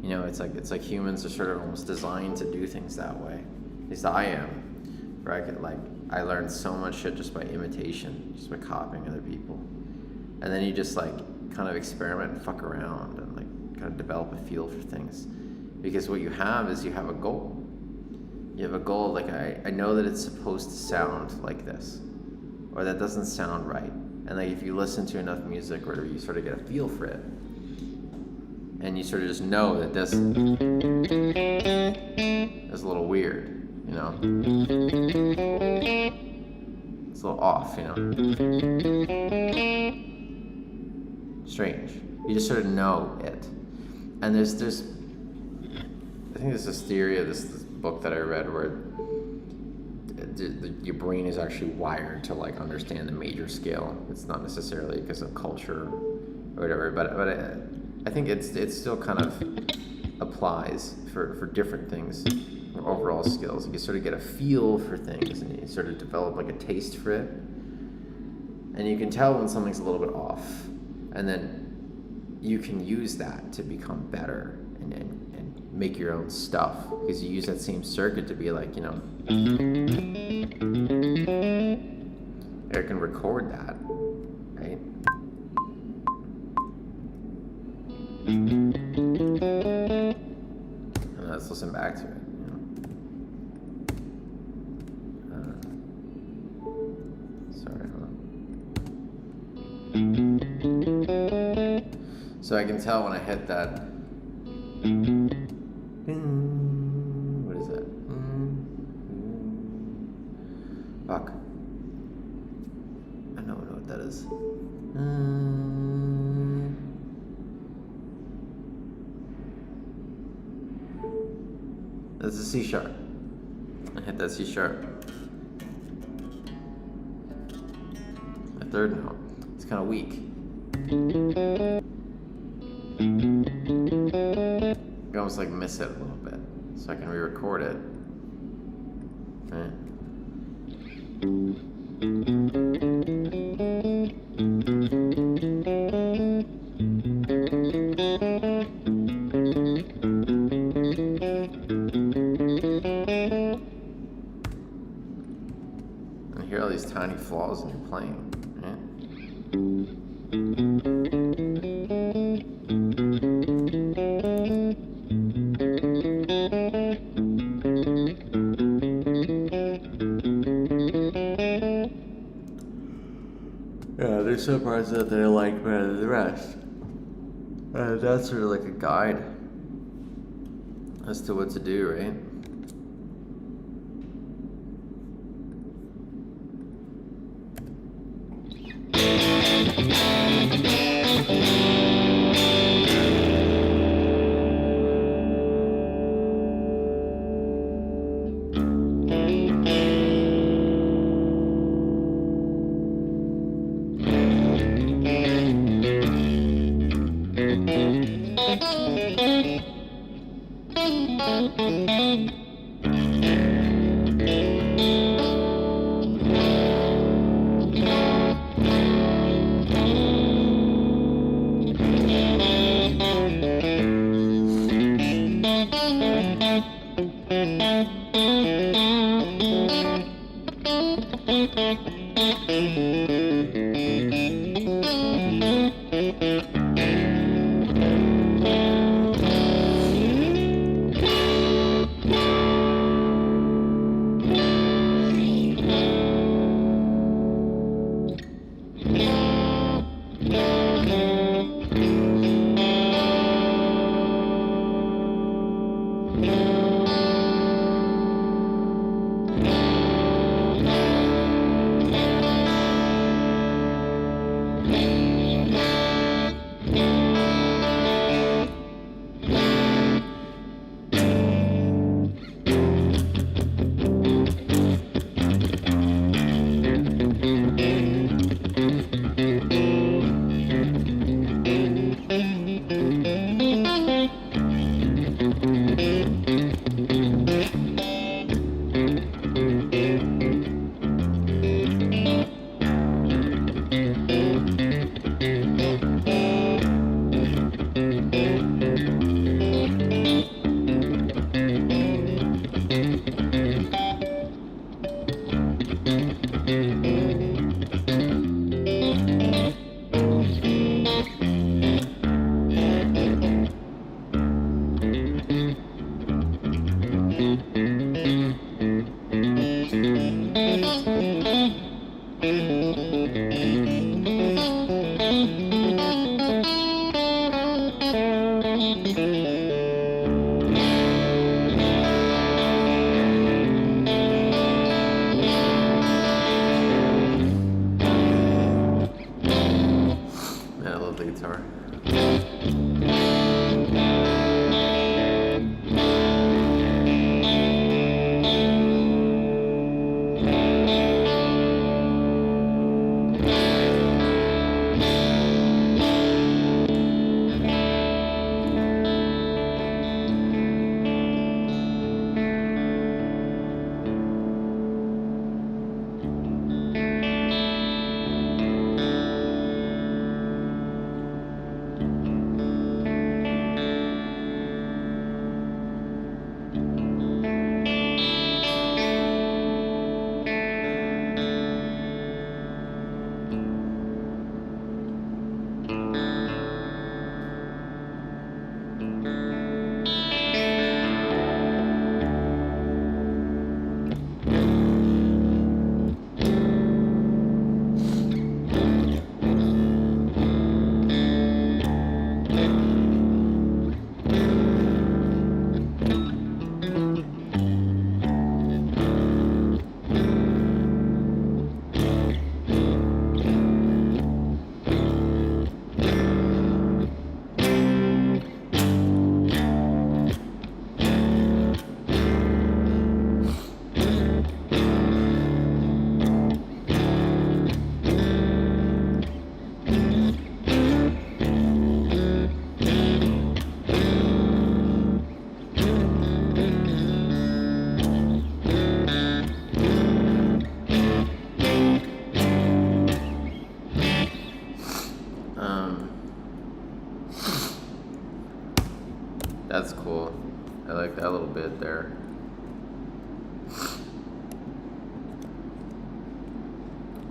You know, it's like humans are sort of almost designed to do things that way. At least I am. Where I learned so much shit just by imitation, just by copying other people. And then you just like kind of experiment and fuck around and like kind of develop a feel for things. Because what you have is you have a goal. You have a goal, like I know that it's supposed to sound like this, or that doesn't sound right. And like if you listen to enough music or whatever, you sort of get a feel for it. And you sort of just know that this is a little weird, you know? It's a little off, you know? Strange. You just sort of know it. And there's I think there's this theory of this book that I read where your brain is actually wired to like understand the major scale. It's not necessarily because of culture or whatever, but I think it still kind of applies for different things, for overall skills. You sort of get a feel for things, and you sort of develop like a taste for it, and you can tell when something's a little bit off, and then you can use that to become better and make your own stuff, because you use that same circuit to be like, you know, it can record that, right? And let's listen back to it, you know. Sorry, hold on. So I can tell when I hit that. What is that? Fuck. I don't know what that is. That's a C sharp. I hit that C sharp. A third note. It's kind of weak. I almost like miss it a little bit, so I can re-record it. Right. And hear all these tiny flaws in your playing. Right? Yeah, there's some parts that I like better than the rest. That's sort of like a guide as to what to do, right?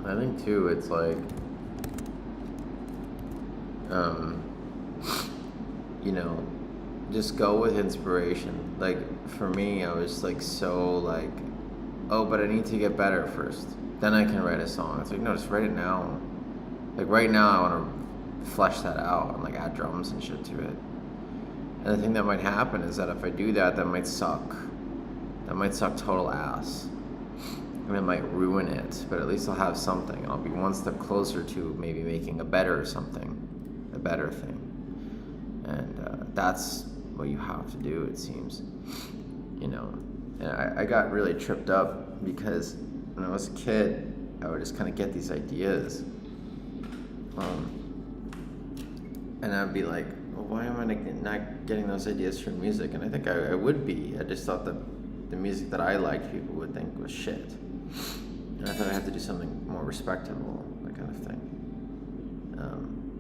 I think too, it's like, um, you know, just go with inspiration. Like for me, I was like so like, oh, but I need to get better first. Then I can write a song. It's like, no, just write it now. Like right now, I want to flesh that out and like add drums and shit to it. And the thing that might happen is that if I do that, that might suck. That might suck total ass. And it might ruin it, but at least I'll have something. I'll be one step closer to maybe making a better something, a better thing. And that's what you have to do, it seems. You know, and I got really tripped up because when I was a kid, I would just kind of get these ideas. And I'd be like, well, why am I not getting those ideas from music? And I think I would be. I just thought that the music that I liked, people would think was shit. And I thought I had to do something more respectable, that kind of thing.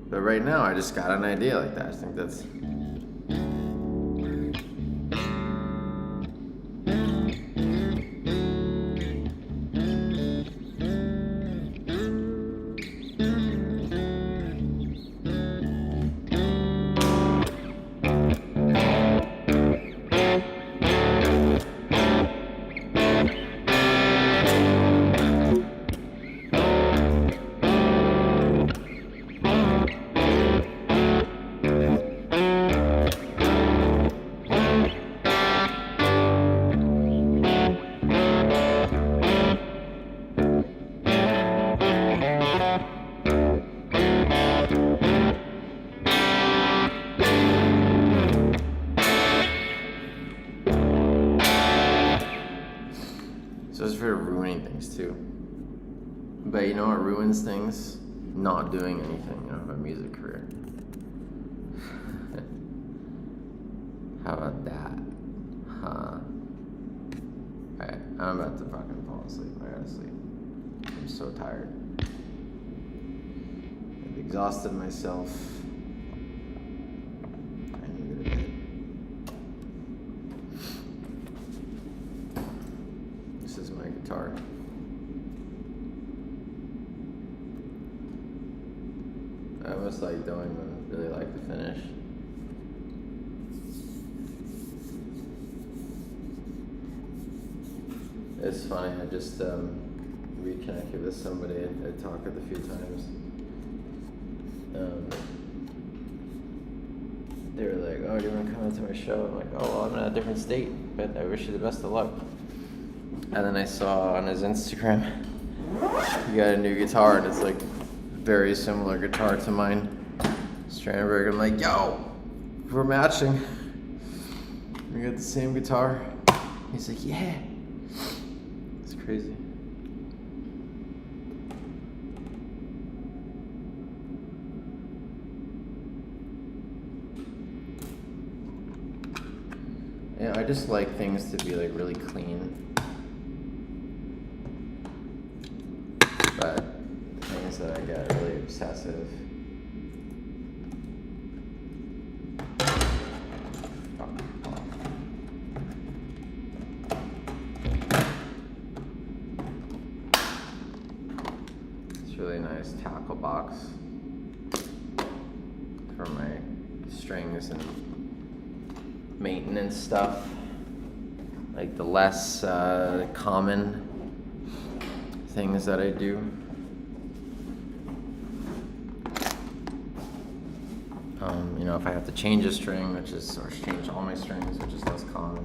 But right now, I just got an idea like that. I think that's... So it's for ruining things too. But you know what ruins things? Not doing anything out of a music career. How about that? Huh? Alright, I'm about to fucking fall asleep. I gotta sleep. I'm so tired. I've exhausted myself. I need to go to bed. This is my guitar. I almost like don't even really like the finish. It's funny, I just reconnected with somebody I talked with a few times. They were like, oh, do you want to come into my show? I'm like, oh, well, I'm in a different state, but I wish you the best of luck. And then I saw on his Instagram, he got a new guitar, and it's like very similar guitar to mine, Strandberg. I'm like, yo, we're matching. We got the same guitar. He's like, yeah. It's crazy. Yeah, I just like things to be like really clean. But things that I get really obsessive. It's really nice tackle box for my strings and maintenance stuff, like the less common things that I do. You know, if I have to change a string, or change all my strings, which is less common.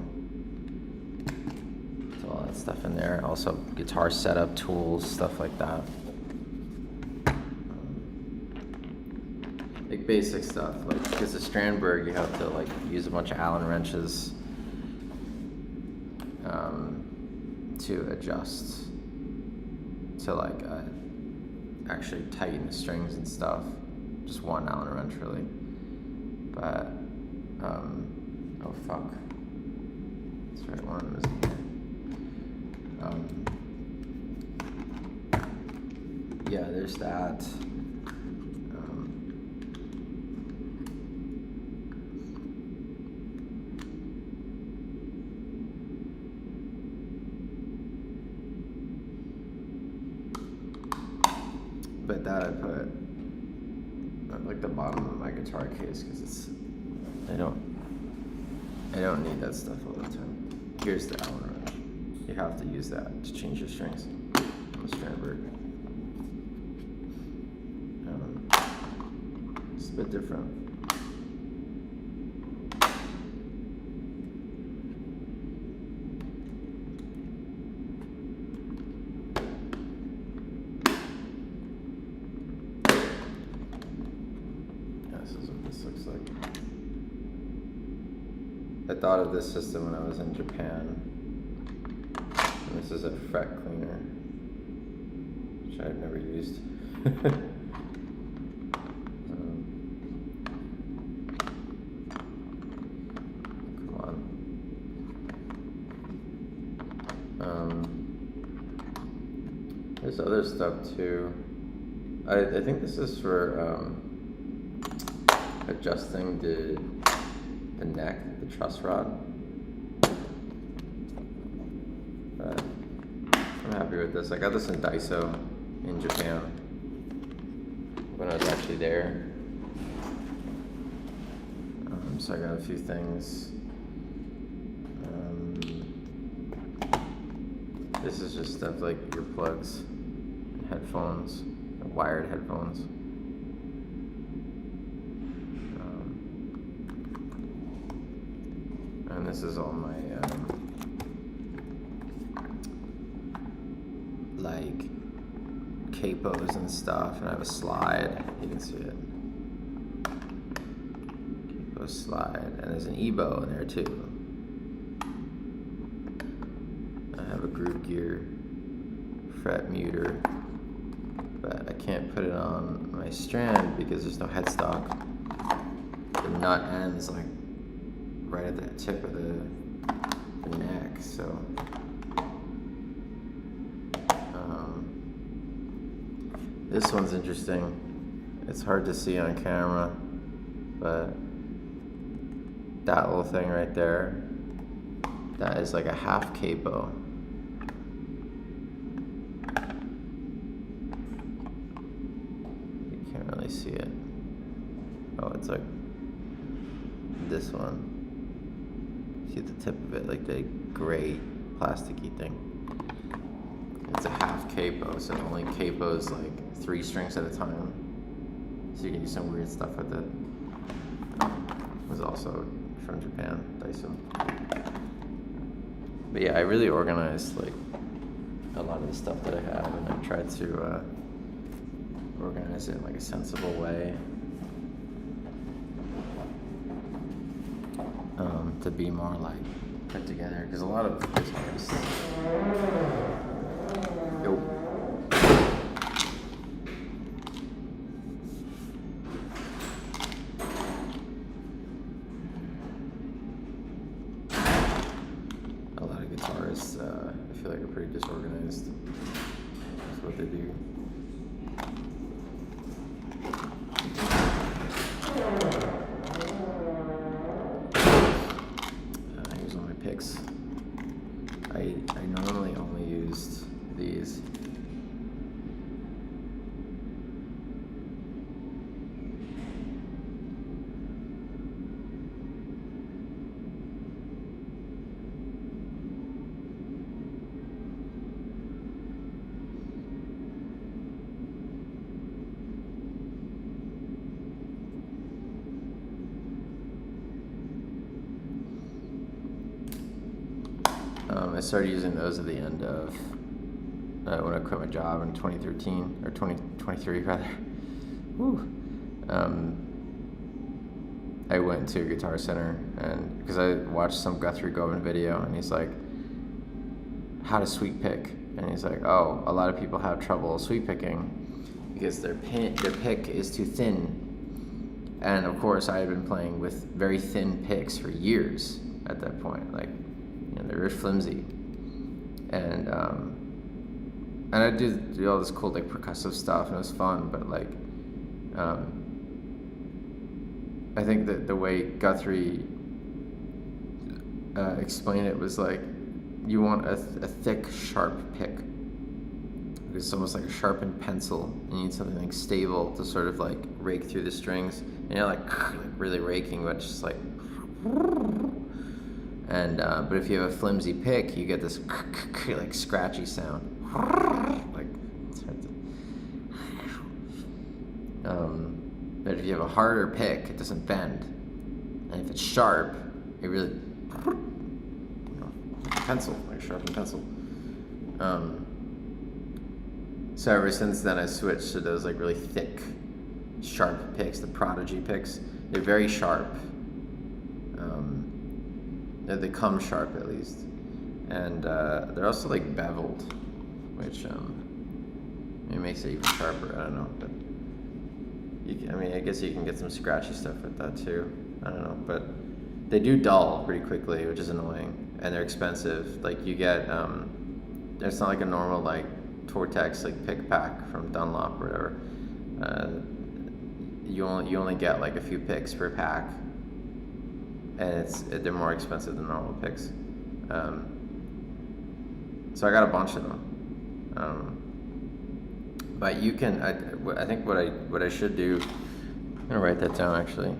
So all that stuff in there. Also guitar setup tools, stuff like that. Like basic stuff, like because the Strandberg, you have to like use a bunch of Allen wrenches to adjust to like actually tighten the strings and stuff. Just one Allen wrench really. But oh fuck, that's right, one of them is yeah, there's that. but that I put at like the bottom of my guitar case because I don't need that stuff all the time. Here's the Allen wrench. You have to use that to change your strings on the Sternberg. It's a bit different. Looks like. I thought of this system when I was in Japan. And this is a fret cleaner, which I've never used. Come on. There's other stuff too. I think this is for adjusting the neck, the truss rod. But I'm happy with this. I got this in Daiso in Japan when I was actually there. So I got a few things. This is just stuff like earplugs, headphones, wired headphones. And this is all my like capos and stuff, and I have a slide. You can see it. Capo slide, and there's an EBO in there too. I have a groove gear fret muter, but I can't put it on my Strand because there's no headstock. The nut ends like right at the tip of the neck, so this one's interesting. It's hard to see on camera, but that little thing right there, that is like a half capo. You can't really see it. Oh, it's like this one. See the tip of it, like the gray plasticky thing. It's a half capo, so it only capos like 3 strings at a time. So you can do some weird stuff with it. It was also from Japan, Daiso. But yeah, I really organized like a lot of the stuff that I have, and I tried to organize it in like a sensible way. To be more like put together, because a lot of guitarists. A lot of guitarists, I feel like, are pretty disorganized. That's what they do. I normally only used these. I started using those at the end of when I quit my job in 2013 or 2023 rather. Woo. I went to a Guitar Center, and because I watched some Guthrie Govan video, and he's like, how to sweep pick, and he's like, oh, a lot of people have trouble sweep picking because their pick is too thin. And of course, I had been playing with very thin picks for years at that point, like, you know, they were flimsy, and I did do all this cool like percussive stuff, and it was fun. But like, I think that the way Guthrie explained it was like, you want a thick, sharp pick, it's almost like a sharpened pencil. You need something like stable to sort of like rake through the strings. And you're like really raking, but it's just like. And but if you have a flimsy pick, you get this like scratchy sound. Like. But if you have a harder pick, it doesn't bend. And if it's sharp, it really pencil, like a sharpened pencil. So ever since then, I switched to those like really thick, sharp picks, the Prodigy picks. They're very sharp. They come sharp at least, and they're also like beveled, which it makes it even sharper. I don't know, but I guess you can get some scratchy stuff with that too. I don't know, but they do dull pretty quickly, which is annoying, and they're expensive. Like you get, it's not like a normal like Tortex like pick pack from Dunlop or whatever. You only get like a few picks per pack, and they're more expensive than normal picks. So I got a bunch of them. But you can. I think what I should do. I'm gonna write that down actually.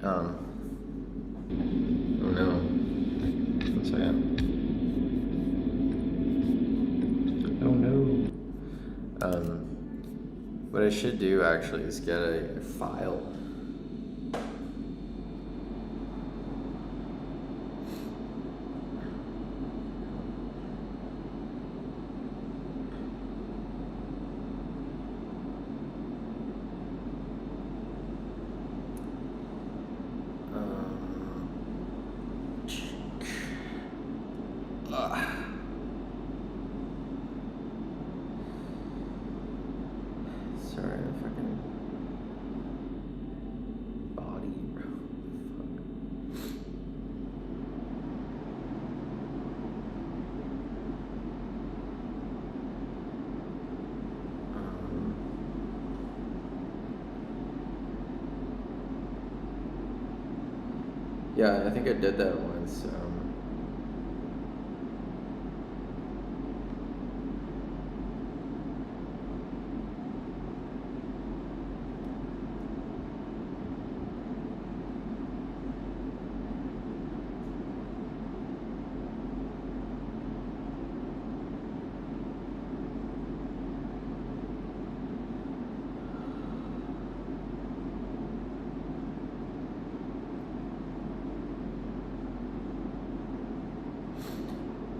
Oh no. One second. Oh no. What I should do actually is get a file. Sorry, the fucking body, bro. Yeah, I think I did that once.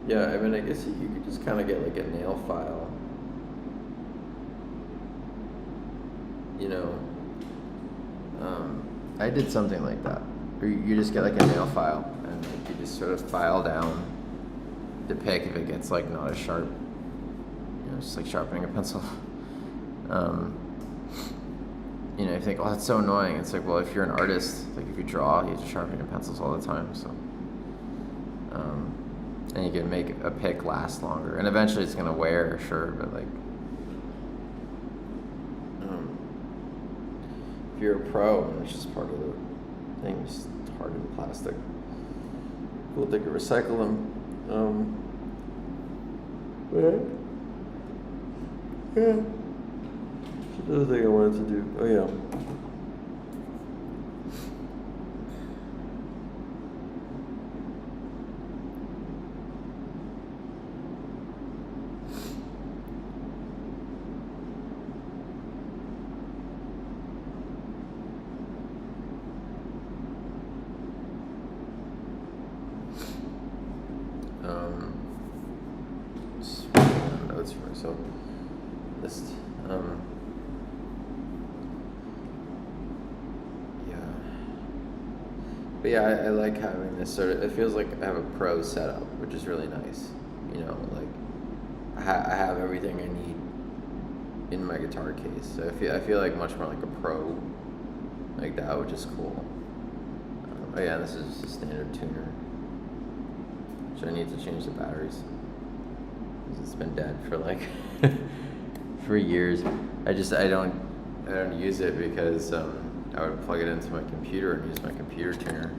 Yeah, I mean, I guess you could just kind of get like a nail file, you know. I did something like that. Or you just get like a nail file, and like, you just sort of file down the pick if it gets like not as sharp, you know, just like sharpening a pencil. You know, you think, oh, that's so annoying. It's like, well, if you're an artist, like if you draw, you have to sharpen your pencils all the time, so. And you can make a pick last longer, and eventually it's gonna wear, sure, but like, if you're a pro, and it's just part of the thing, just hardened plastic. Cool, they can recycle them. Yeah. Another thing I wanted to do. Oh yeah. Notes for myself. List. Yeah. But yeah, I like having this sort of. It feels like I have a pro setup, which is really nice. You know, like I have everything I need in my guitar case. So I feel like much more like a pro, like that, which is cool. Oh yeah, this is just a standard tuner. So I need to change the batteries. It's been dead for like 3 years. I don't use it because I would plug it into my computer and use my computer tuner.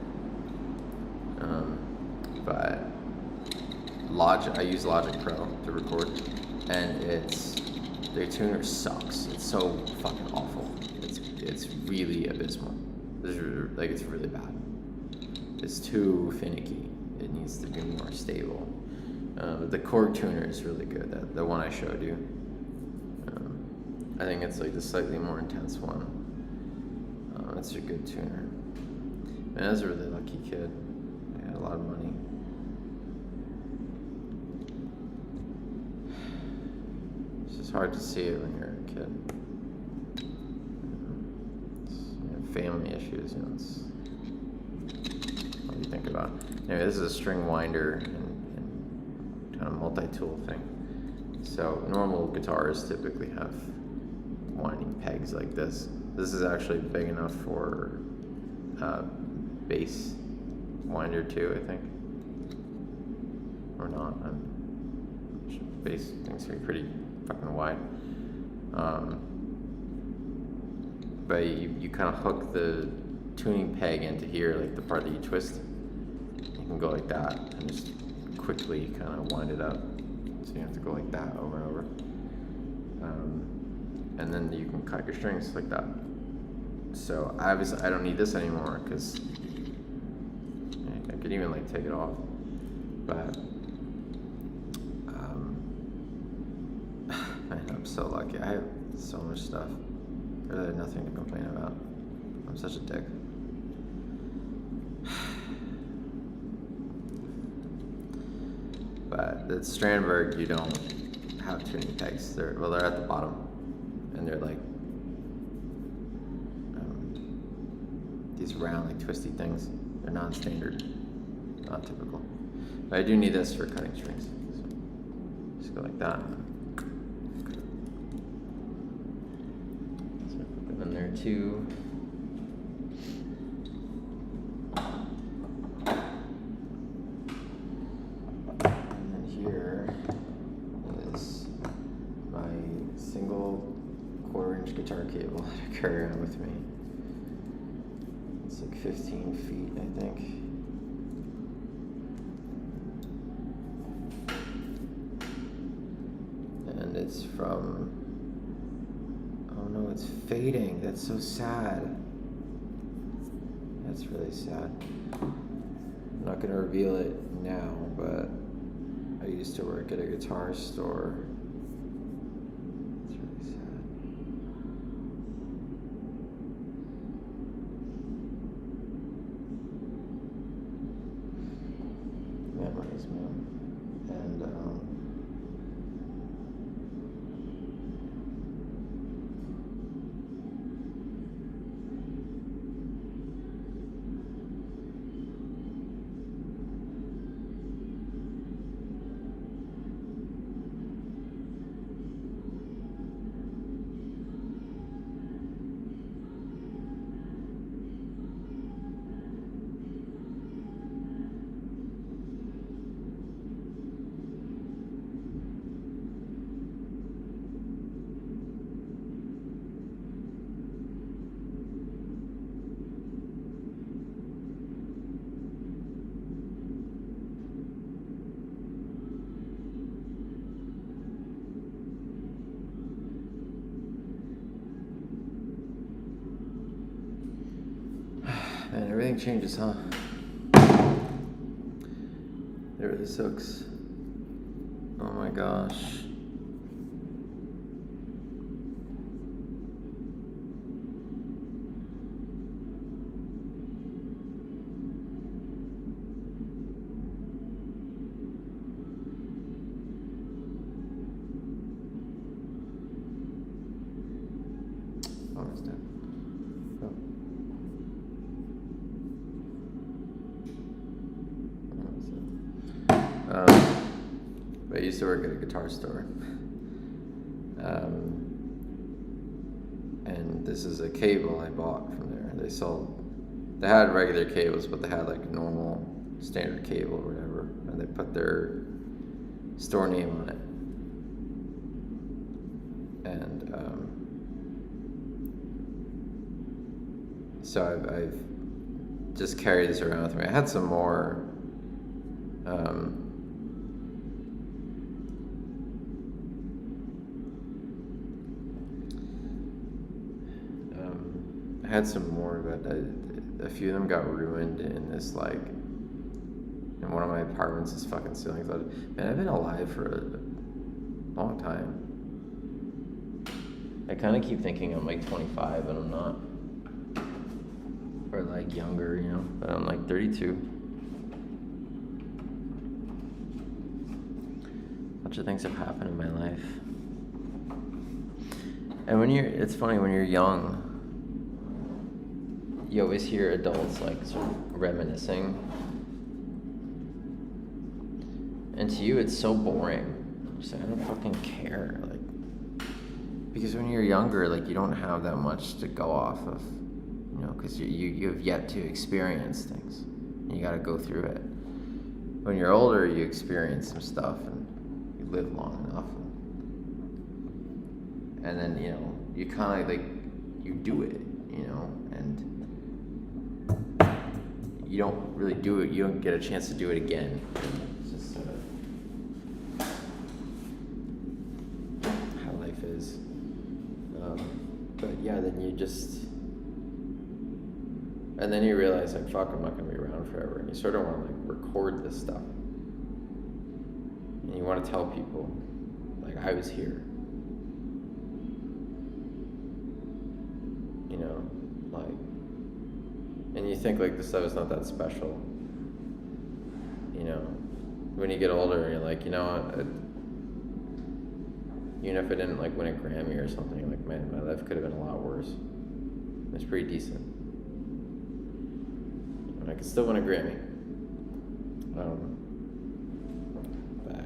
But I use Logic Pro to record, and it's Their tuner sucks. It's so fucking awful. It's really abysmal. It's really bad. It's too finicky. It needs to be more stable. The Korg tuner is really good. The one I showed you. I think it's like the slightly more intense one. It's a good tuner. Man, that's a really lucky kid. He had a lot of money. It's just hard to see it when you're a kid. Family issues, it's what do you think about? Anyway, this is a string winder and kind of multi-tool thing. So normal guitars typically have winding pegs like this. This is actually big enough for bass winder too, I think, or not. Bass things are pretty fucking wide. But you kind of hook the tuning peg into here, like the part that you twist. You can go like that and just quickly kind of wind it up. So you have to go like that over and over. And then you can cut your strings like that. So I don't need this anymore because I could even like take it off. But man, I'm so lucky. I have so much stuff. I really have nothing to complain about. I'm such a dick. But at Strandberg, you don't have tuning pegs. They're at the bottom, and they're like these round, like twisty things. They're non-standard, not typical. But I do need this for cutting strings. So just go like that. And there too. And then here is my single 1/4-inch guitar cable that I carry around with me. It's like 15 feet, I think. And it's from, oh no, it's fading. That's so sad. That's really sad. I'm not gonna reveal it now, but I used to work at a guitar store. It's really sad. Memories, man. And man, everything changes, huh? It really sucks. Oh my gosh. Almost done. Oh. But I used to work at a guitar store. And this is a cable I bought from there. They had regular cables, but they had like normal standard cable or whatever. And they put their store name on it. And so I've just carried this around with me. I had some more I had some more, but a few of them got ruined in this, like, in one of my apartments, this fucking ceiling. Man, I've been alive for a long time. I kind of keep thinking I'm like 25, and I'm not. Or like younger, you know, but I'm like 32. A bunch of things have happened in my life. And it's funny, when you're young, you always hear adults like sort of reminiscing. And to you, it's so boring. You're saying, I don't fucking care. Like, because when you're younger, like, you don't have that much to go off of, you know, because you have yet to experience things. You got to go through it. When you're older, you experience some stuff and you live long enough. And then, you know, you kind of like, you do it, you know, and you don't really do it. You don't get a chance to do it again. It's just sort of how life is. But yeah, then you just, and then you realize, like, fuck, I'm not going to be around forever. And you sort of want to, like, record this stuff. And you want to tell people, like, I was here. You know, like, and you think, like, this stuff is not that special. You know, when you get older, you're like, you know, even if I didn't, like, win a Grammy or something, you're like, man, my life could have been a lot worse. It's pretty decent. I could still win a Grammy. But,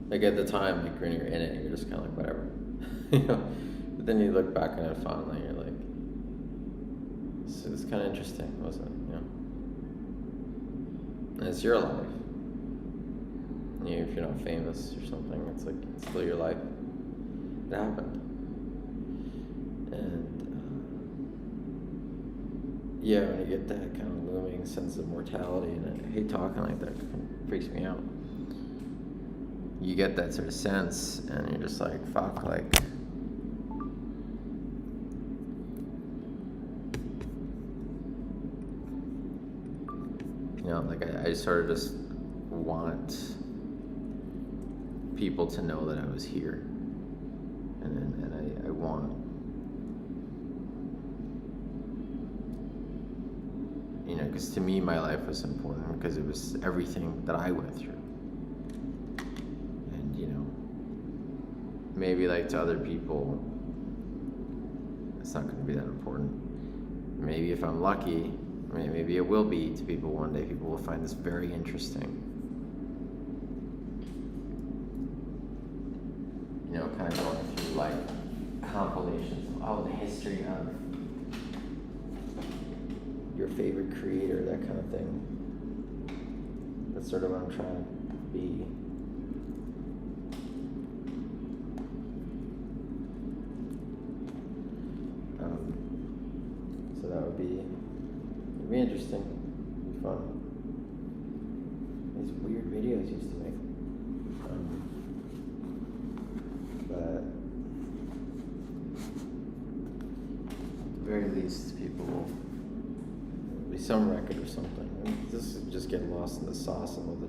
like, at the time, like, when you're in it, you're just kind of like, whatever. You know? But then you look back on it fondly, and you're like, it's kind of interesting, wasn't it? You know? And it's your life. If you're not famous or something, it's like, it's still your life. It happened. And yeah, when you get that kind of looming sense of mortality, and I hate talking like that, it freaks me out. You get that sort of sense, and you're just like, fuck, like, you know, like, I sort of just want people to know that I was here, and I want, you know, because to me my life was important because it was everything that I went through, and, you know, maybe, like, to other people it's not going to be that important. Maybe if I'm lucky, maybe it will be to people one day. People will find this very interesting. You know, kind of going through, like, compilations of the history of your favorite creator, that kind of thing. That's sort of what I'm trying to be. So that would be interesting. It'd be fun. These weird videos used to make. But at the very least, people will be some record or something. And this is just getting lost in the sauce of all the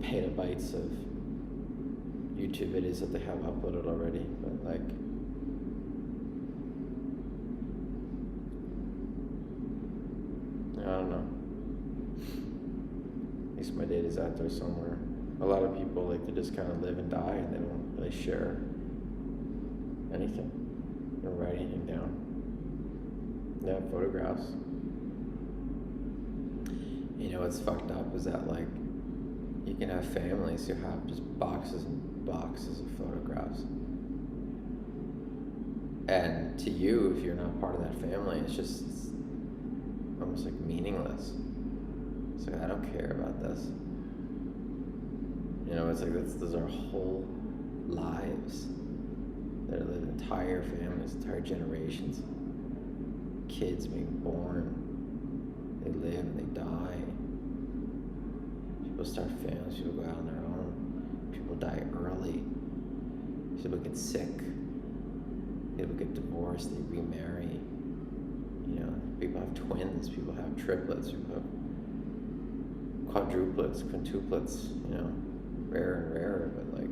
petabytes of YouTube videos that they have uploaded already. But, like, I don't know. At least my data's out there somewhere. A lot of people, like, they just kind of live and die, and they don't really share anything. They don't write anything down. They have photographs. You know what's fucked up is that, like, you can have families who have just boxes and boxes of photographs. And to you, if you're not part of that family, it's just almost like meaningless. It's like, I don't care about this. You know, it's like, those are whole lives that live entire families, entire generations. Kids being born, they live and they die. People start families, people go out on their own. People die early. People get sick. People get divorced, they remarry. You know, people have twins, people have triplets, people have quadruplets, quintuplets, you know, rarer and rarer, but like,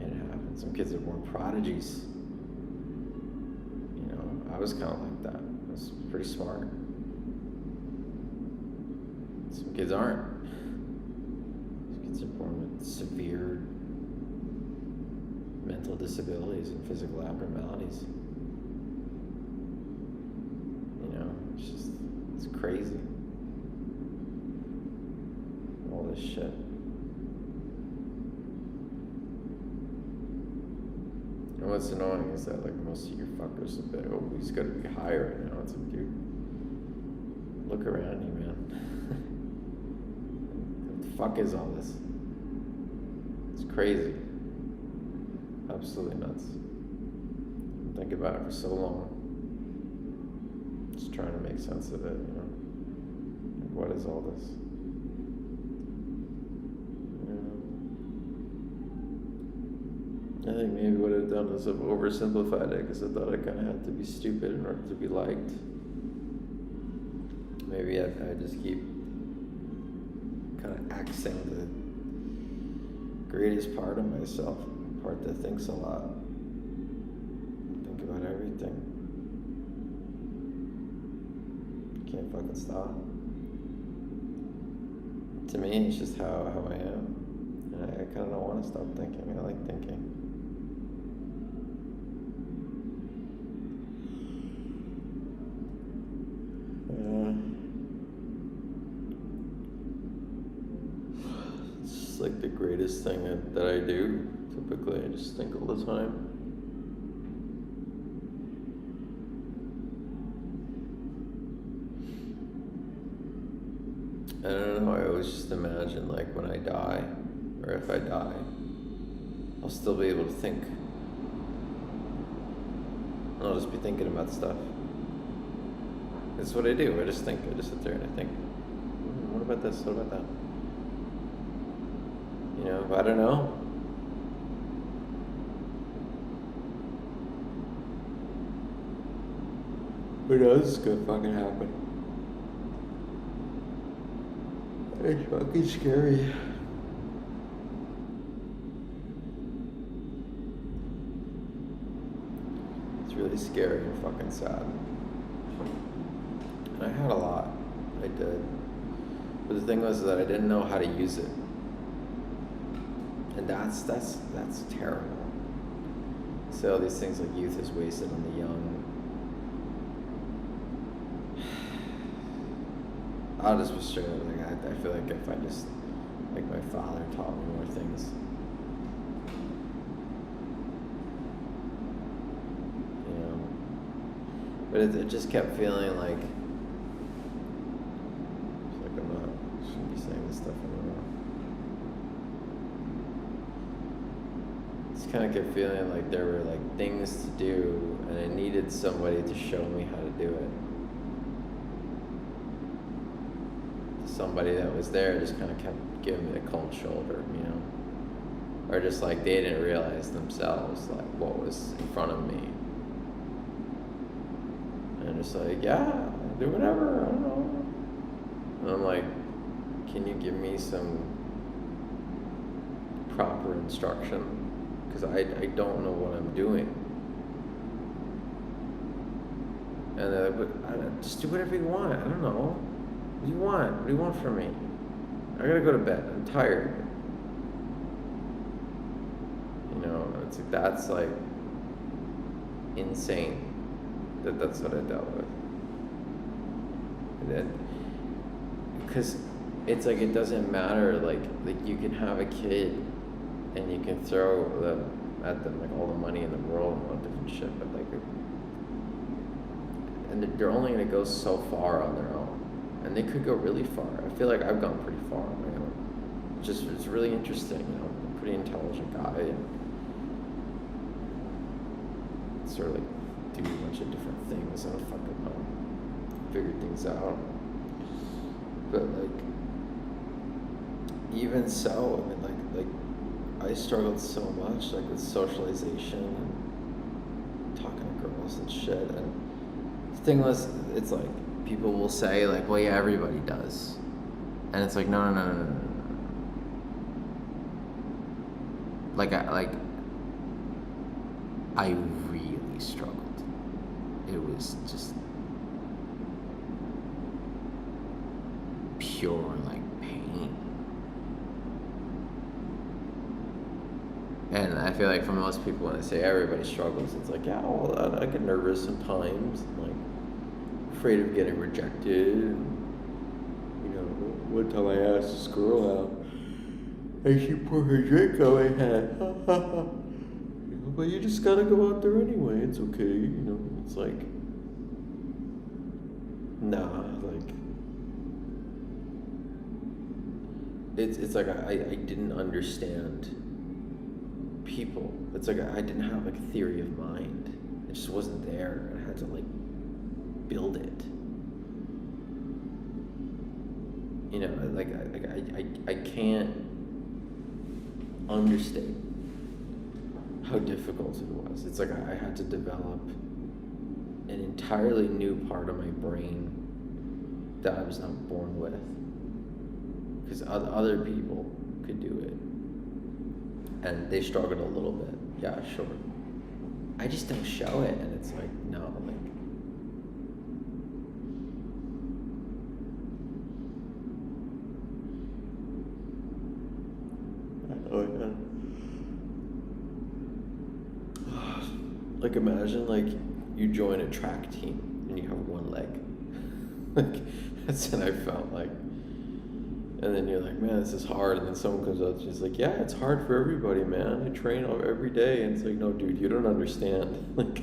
it happens. Some kids are born prodigies. You know, I was kind of like that. I was pretty smart. Some kids aren't. Some kids are born with severe mental disabilities and physical abnormalities. You know, it's crazy. All this shit. And what's annoying is that like most of you fuckers have been, oh, he's gotta be high right now. It's like, dude, look around you, man. What the fuck is all this? It's crazy. Absolutely nuts. Think about it for so long. Just trying to make sense of it, you know. Like, what is all this? I think maybe what I've done is I've oversimplified it because I thought I kind of had to be stupid in order to be liked. Maybe I just keep kind of axing the greatest part of myself, the part that thinks a lot, think about everything. Can't fucking stop. To me, it's just how I am. And I kind of don't want to stop thinking. I like thinking. It's like the greatest thing that I do. Typically, I just think all the time. I don't know, I always just imagine like when I die, or if I die, I'll still be able to think. And I'll just be thinking about stuff. That's what I do. I just think. I just sit there and I think, what about this? What about that? You know, I don't know. Who knows? It's gonna fucking happen. It's fucking scary. It's really scary and fucking sad. And I had a lot. I did. But the thing was that I didn't know how to use it. And that's terrible. So all these things like youth is wasted on the young. I'll just be straight up, like, I feel like if I just, like my father taught me more things. You know? But it just kept feeling like I shouldn't be saying this stuff anymore. Just kind of kept feeling like there were like things to do and I needed somebody to show me how to do it. Somebody that was there just kind of kept giving me the cold shoulder, you know, or just like they didn't realize themselves like what was in front of me, and just like, yeah, do whatever, I don't know, and I'm like, can you give me some proper instruction, because I don't know what I'm doing, and but just do whatever you want, I don't know. What do you want? What do you want from me? I gotta go to bed. I'm tired. You know, it's like that's like insane. That's what I dealt with. And then, because it's like it doesn't matter. Like you can have a kid, and you can throw at them like all the money in the world and all different shit, but like, and they're only gonna go so far on their own. And they could go really far. I feel like I've gone pretty far on my own. It's really interesting, you know. I'm a pretty intelligent guy and sort of like do a bunch of different things. I don't fucking know. Figure things out. But like, even so, I mean, like I struggled so much, like with socialization and talking to girls and shit, and thing was, it's like people will say like, well, yeah, everybody does, and it's like, no, no, no, no, no, no. I really struggled. It was just pure like pain. And I feel like for most people, when they say everybody struggles, it's like, yeah, well, I get nervous sometimes, like afraid of getting rejected. And, one time I asked this girl out, and she put her drink on my head. But you just gotta go out there anyway. It's okay, It's like, nah, like it's like I didn't understand people. It's like I didn't have like a theory of mind. It just wasn't there, and I had to like build it. Like I can't understate how difficult it was. It's like I had to develop an entirely new part of my brain that I was not born with, because other people could do it, and they struggled a little bit. Yeah, sure. I just don't show it, and it's like, no, like, oh yeah. Like, imagine like you join a track team and you have one leg. Like, that's what I felt like. And then you're like, man, this is hard. And then someone comes up and she's like, yeah, it's hard for everybody, man. I train every day. And it's like, no, dude, you don't understand. Like,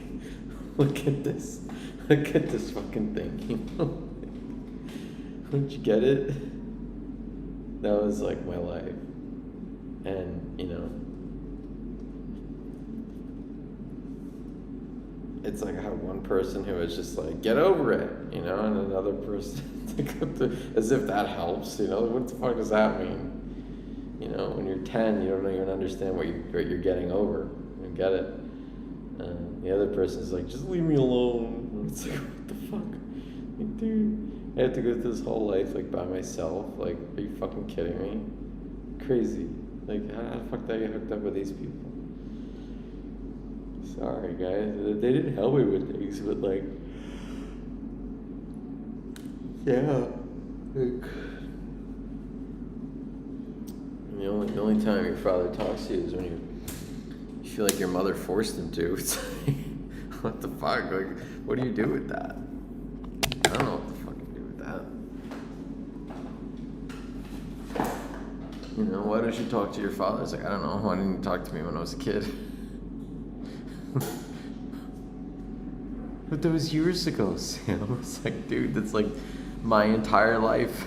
look at this. Look at this fucking thing. Don't you get it? That was like my life. And, it's like I had one person who was just like, get over it, and another person, as if that helps, what the fuck does that mean? When you're 10, you don't even understand what you're getting over. You get it. The other person's like, just leave me alone. And it's like, what the fuck? Like, dude, I have to go through this whole life like by myself. Like, are you fucking kidding me? Crazy. Like, how the fuck did I get hooked up with these people? Sorry, guys. They didn't help me with things, but like, yeah. Like, the only time your father talks to you is when you feel like your mother forced him to. It's like, what the fuck? Like, what do you do with that? I don't know what the fuck to do with that. Why don't you talk to your father? It's like, I don't know. Why didn't you talk to me when I was a kid? But that was years ago, Sam. It's like, dude, that's like my entire life.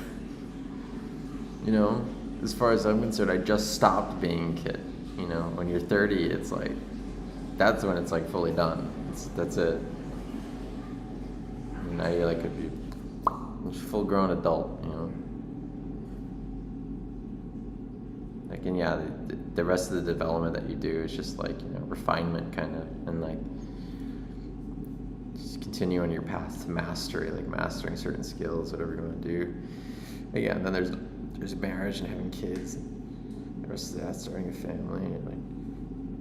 As far as I'm concerned, I just stopped being a kid. When you're 30, it's like, that's when it's like fully done. That's it. And now you're like a full grown adult, Like, and yeah, the rest of the development that you do is just like, refinement kind of, and like, just continue on your path to mastery, like mastering certain skills, whatever you want to do. Again, then there's marriage and having kids, and the rest of that, starting a family, and like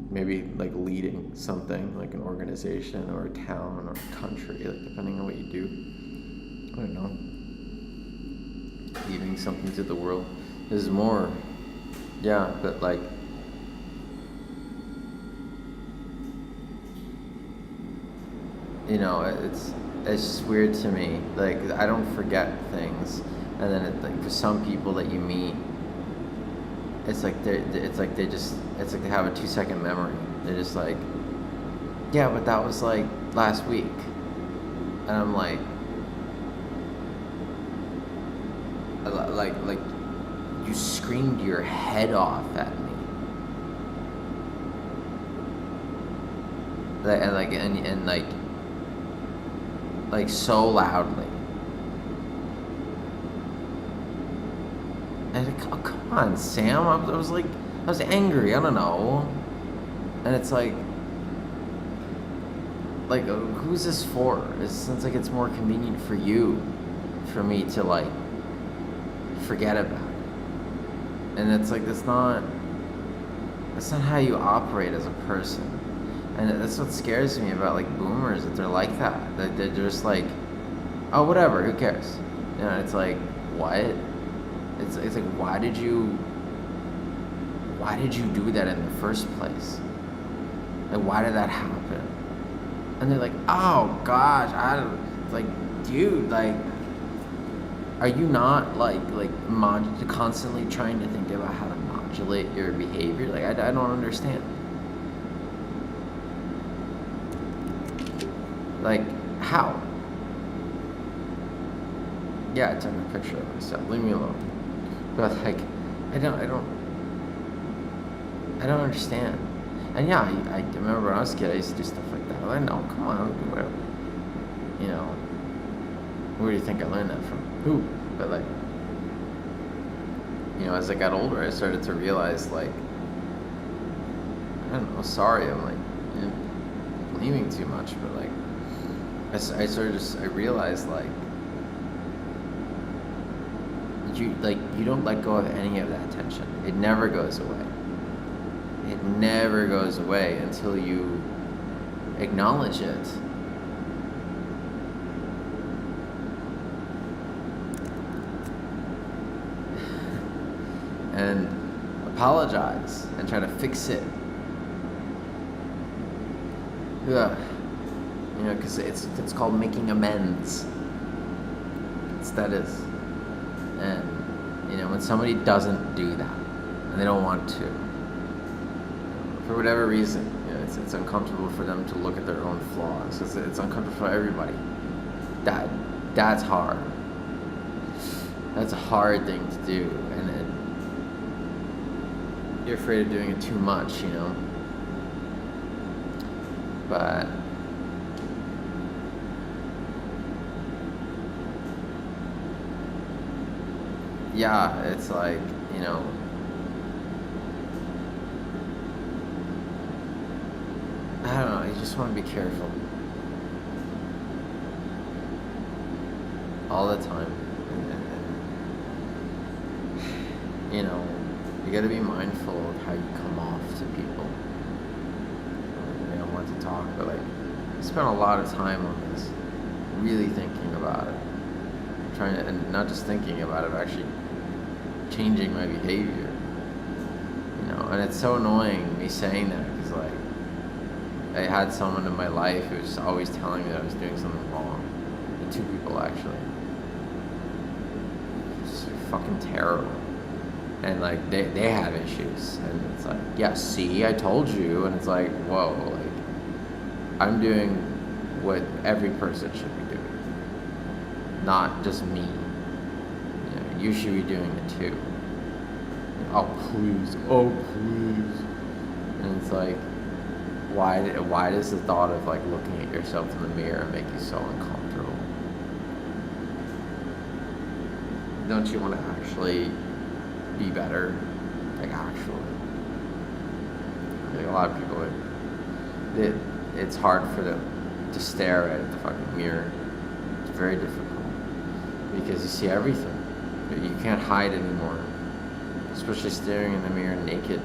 maybe like leading something like an organization or a town or a country, like depending on what you do. I don't know. Leaving something to the world is more. Yeah, but like, it's just weird to me. Like, I don't forget things, and then like for some people that you meet, it's like they have a 2-second memory. They're just like, yeah, but that was like last week, and I'm like you screamed your head off at me, like so loudly. And oh, come on, Sam. I was angry. I don't know. And it's like, like, who's this for? It sounds like it's more convenient for you, for me to like forget about it. And it's like that's not how you operate as a person. And that's what scares me about like boomers, that they're like that. That they're just like, oh, whatever, who cares? You know, it's like, what? It's like, why did you do that in the first place? Like, why did that happen? And they're like, oh gosh, it's like, dude, like, are you not like constantly trying to think about how to modulate your behavior? Like, I don't understand. Like, how? Yeah, I took a picture of myself. Leave me alone. But like, I don't understand. And yeah, I remember when I was a kid, I used to do stuff like that. I know, come on, I'll do whatever. You know, where do you think I learned that from? Who? But like, you know, as I got older, I started to realize, like, I don't know, sorry, I'm like, you know, blaming too much, but like, I realized, like, you don't let go of any of that tension. It never goes away. It never goes away until you acknowledge it. And apologize and try to fix it. Yeah. You know, because it's called making amends. That is. And, you know, when somebody doesn't do that, and they don't want to, for whatever reason, you know, it's uncomfortable for them to look at their own flaws. It's uncomfortable for everybody. That's hard. That's a hard thing to do, and you're afraid of doing it too much, you know. But yeah, it's like, you know, I don't know, you just want to be careful all the time. And, you know, you got to be mindful of how you come off to people. You don't want to talk, but like, I spent a lot of time on this, really thinking about it, trying to, and not just thinking about it, actually changing my behavior. You know, and it's so annoying me saying that, because like, I had someone in my life who was always telling me that I was doing something wrong. And 2 people actually. It's fucking terrible. And like, they have issues, and it's like, yeah, see, I told you. And it's like, whoa, like, I'm doing what every person should be doing, not just me. You know, you should be doing it too. Oh please, and it's like, why does the thought of like looking at yourself in the mirror make you so uncomfortable? Don't you want to actually be better? Like, actually, like, a lot of people, it's hard for them to stare at the fucking mirror. It's very difficult, because you see everything. You can't hide anymore, especially staring in the mirror naked.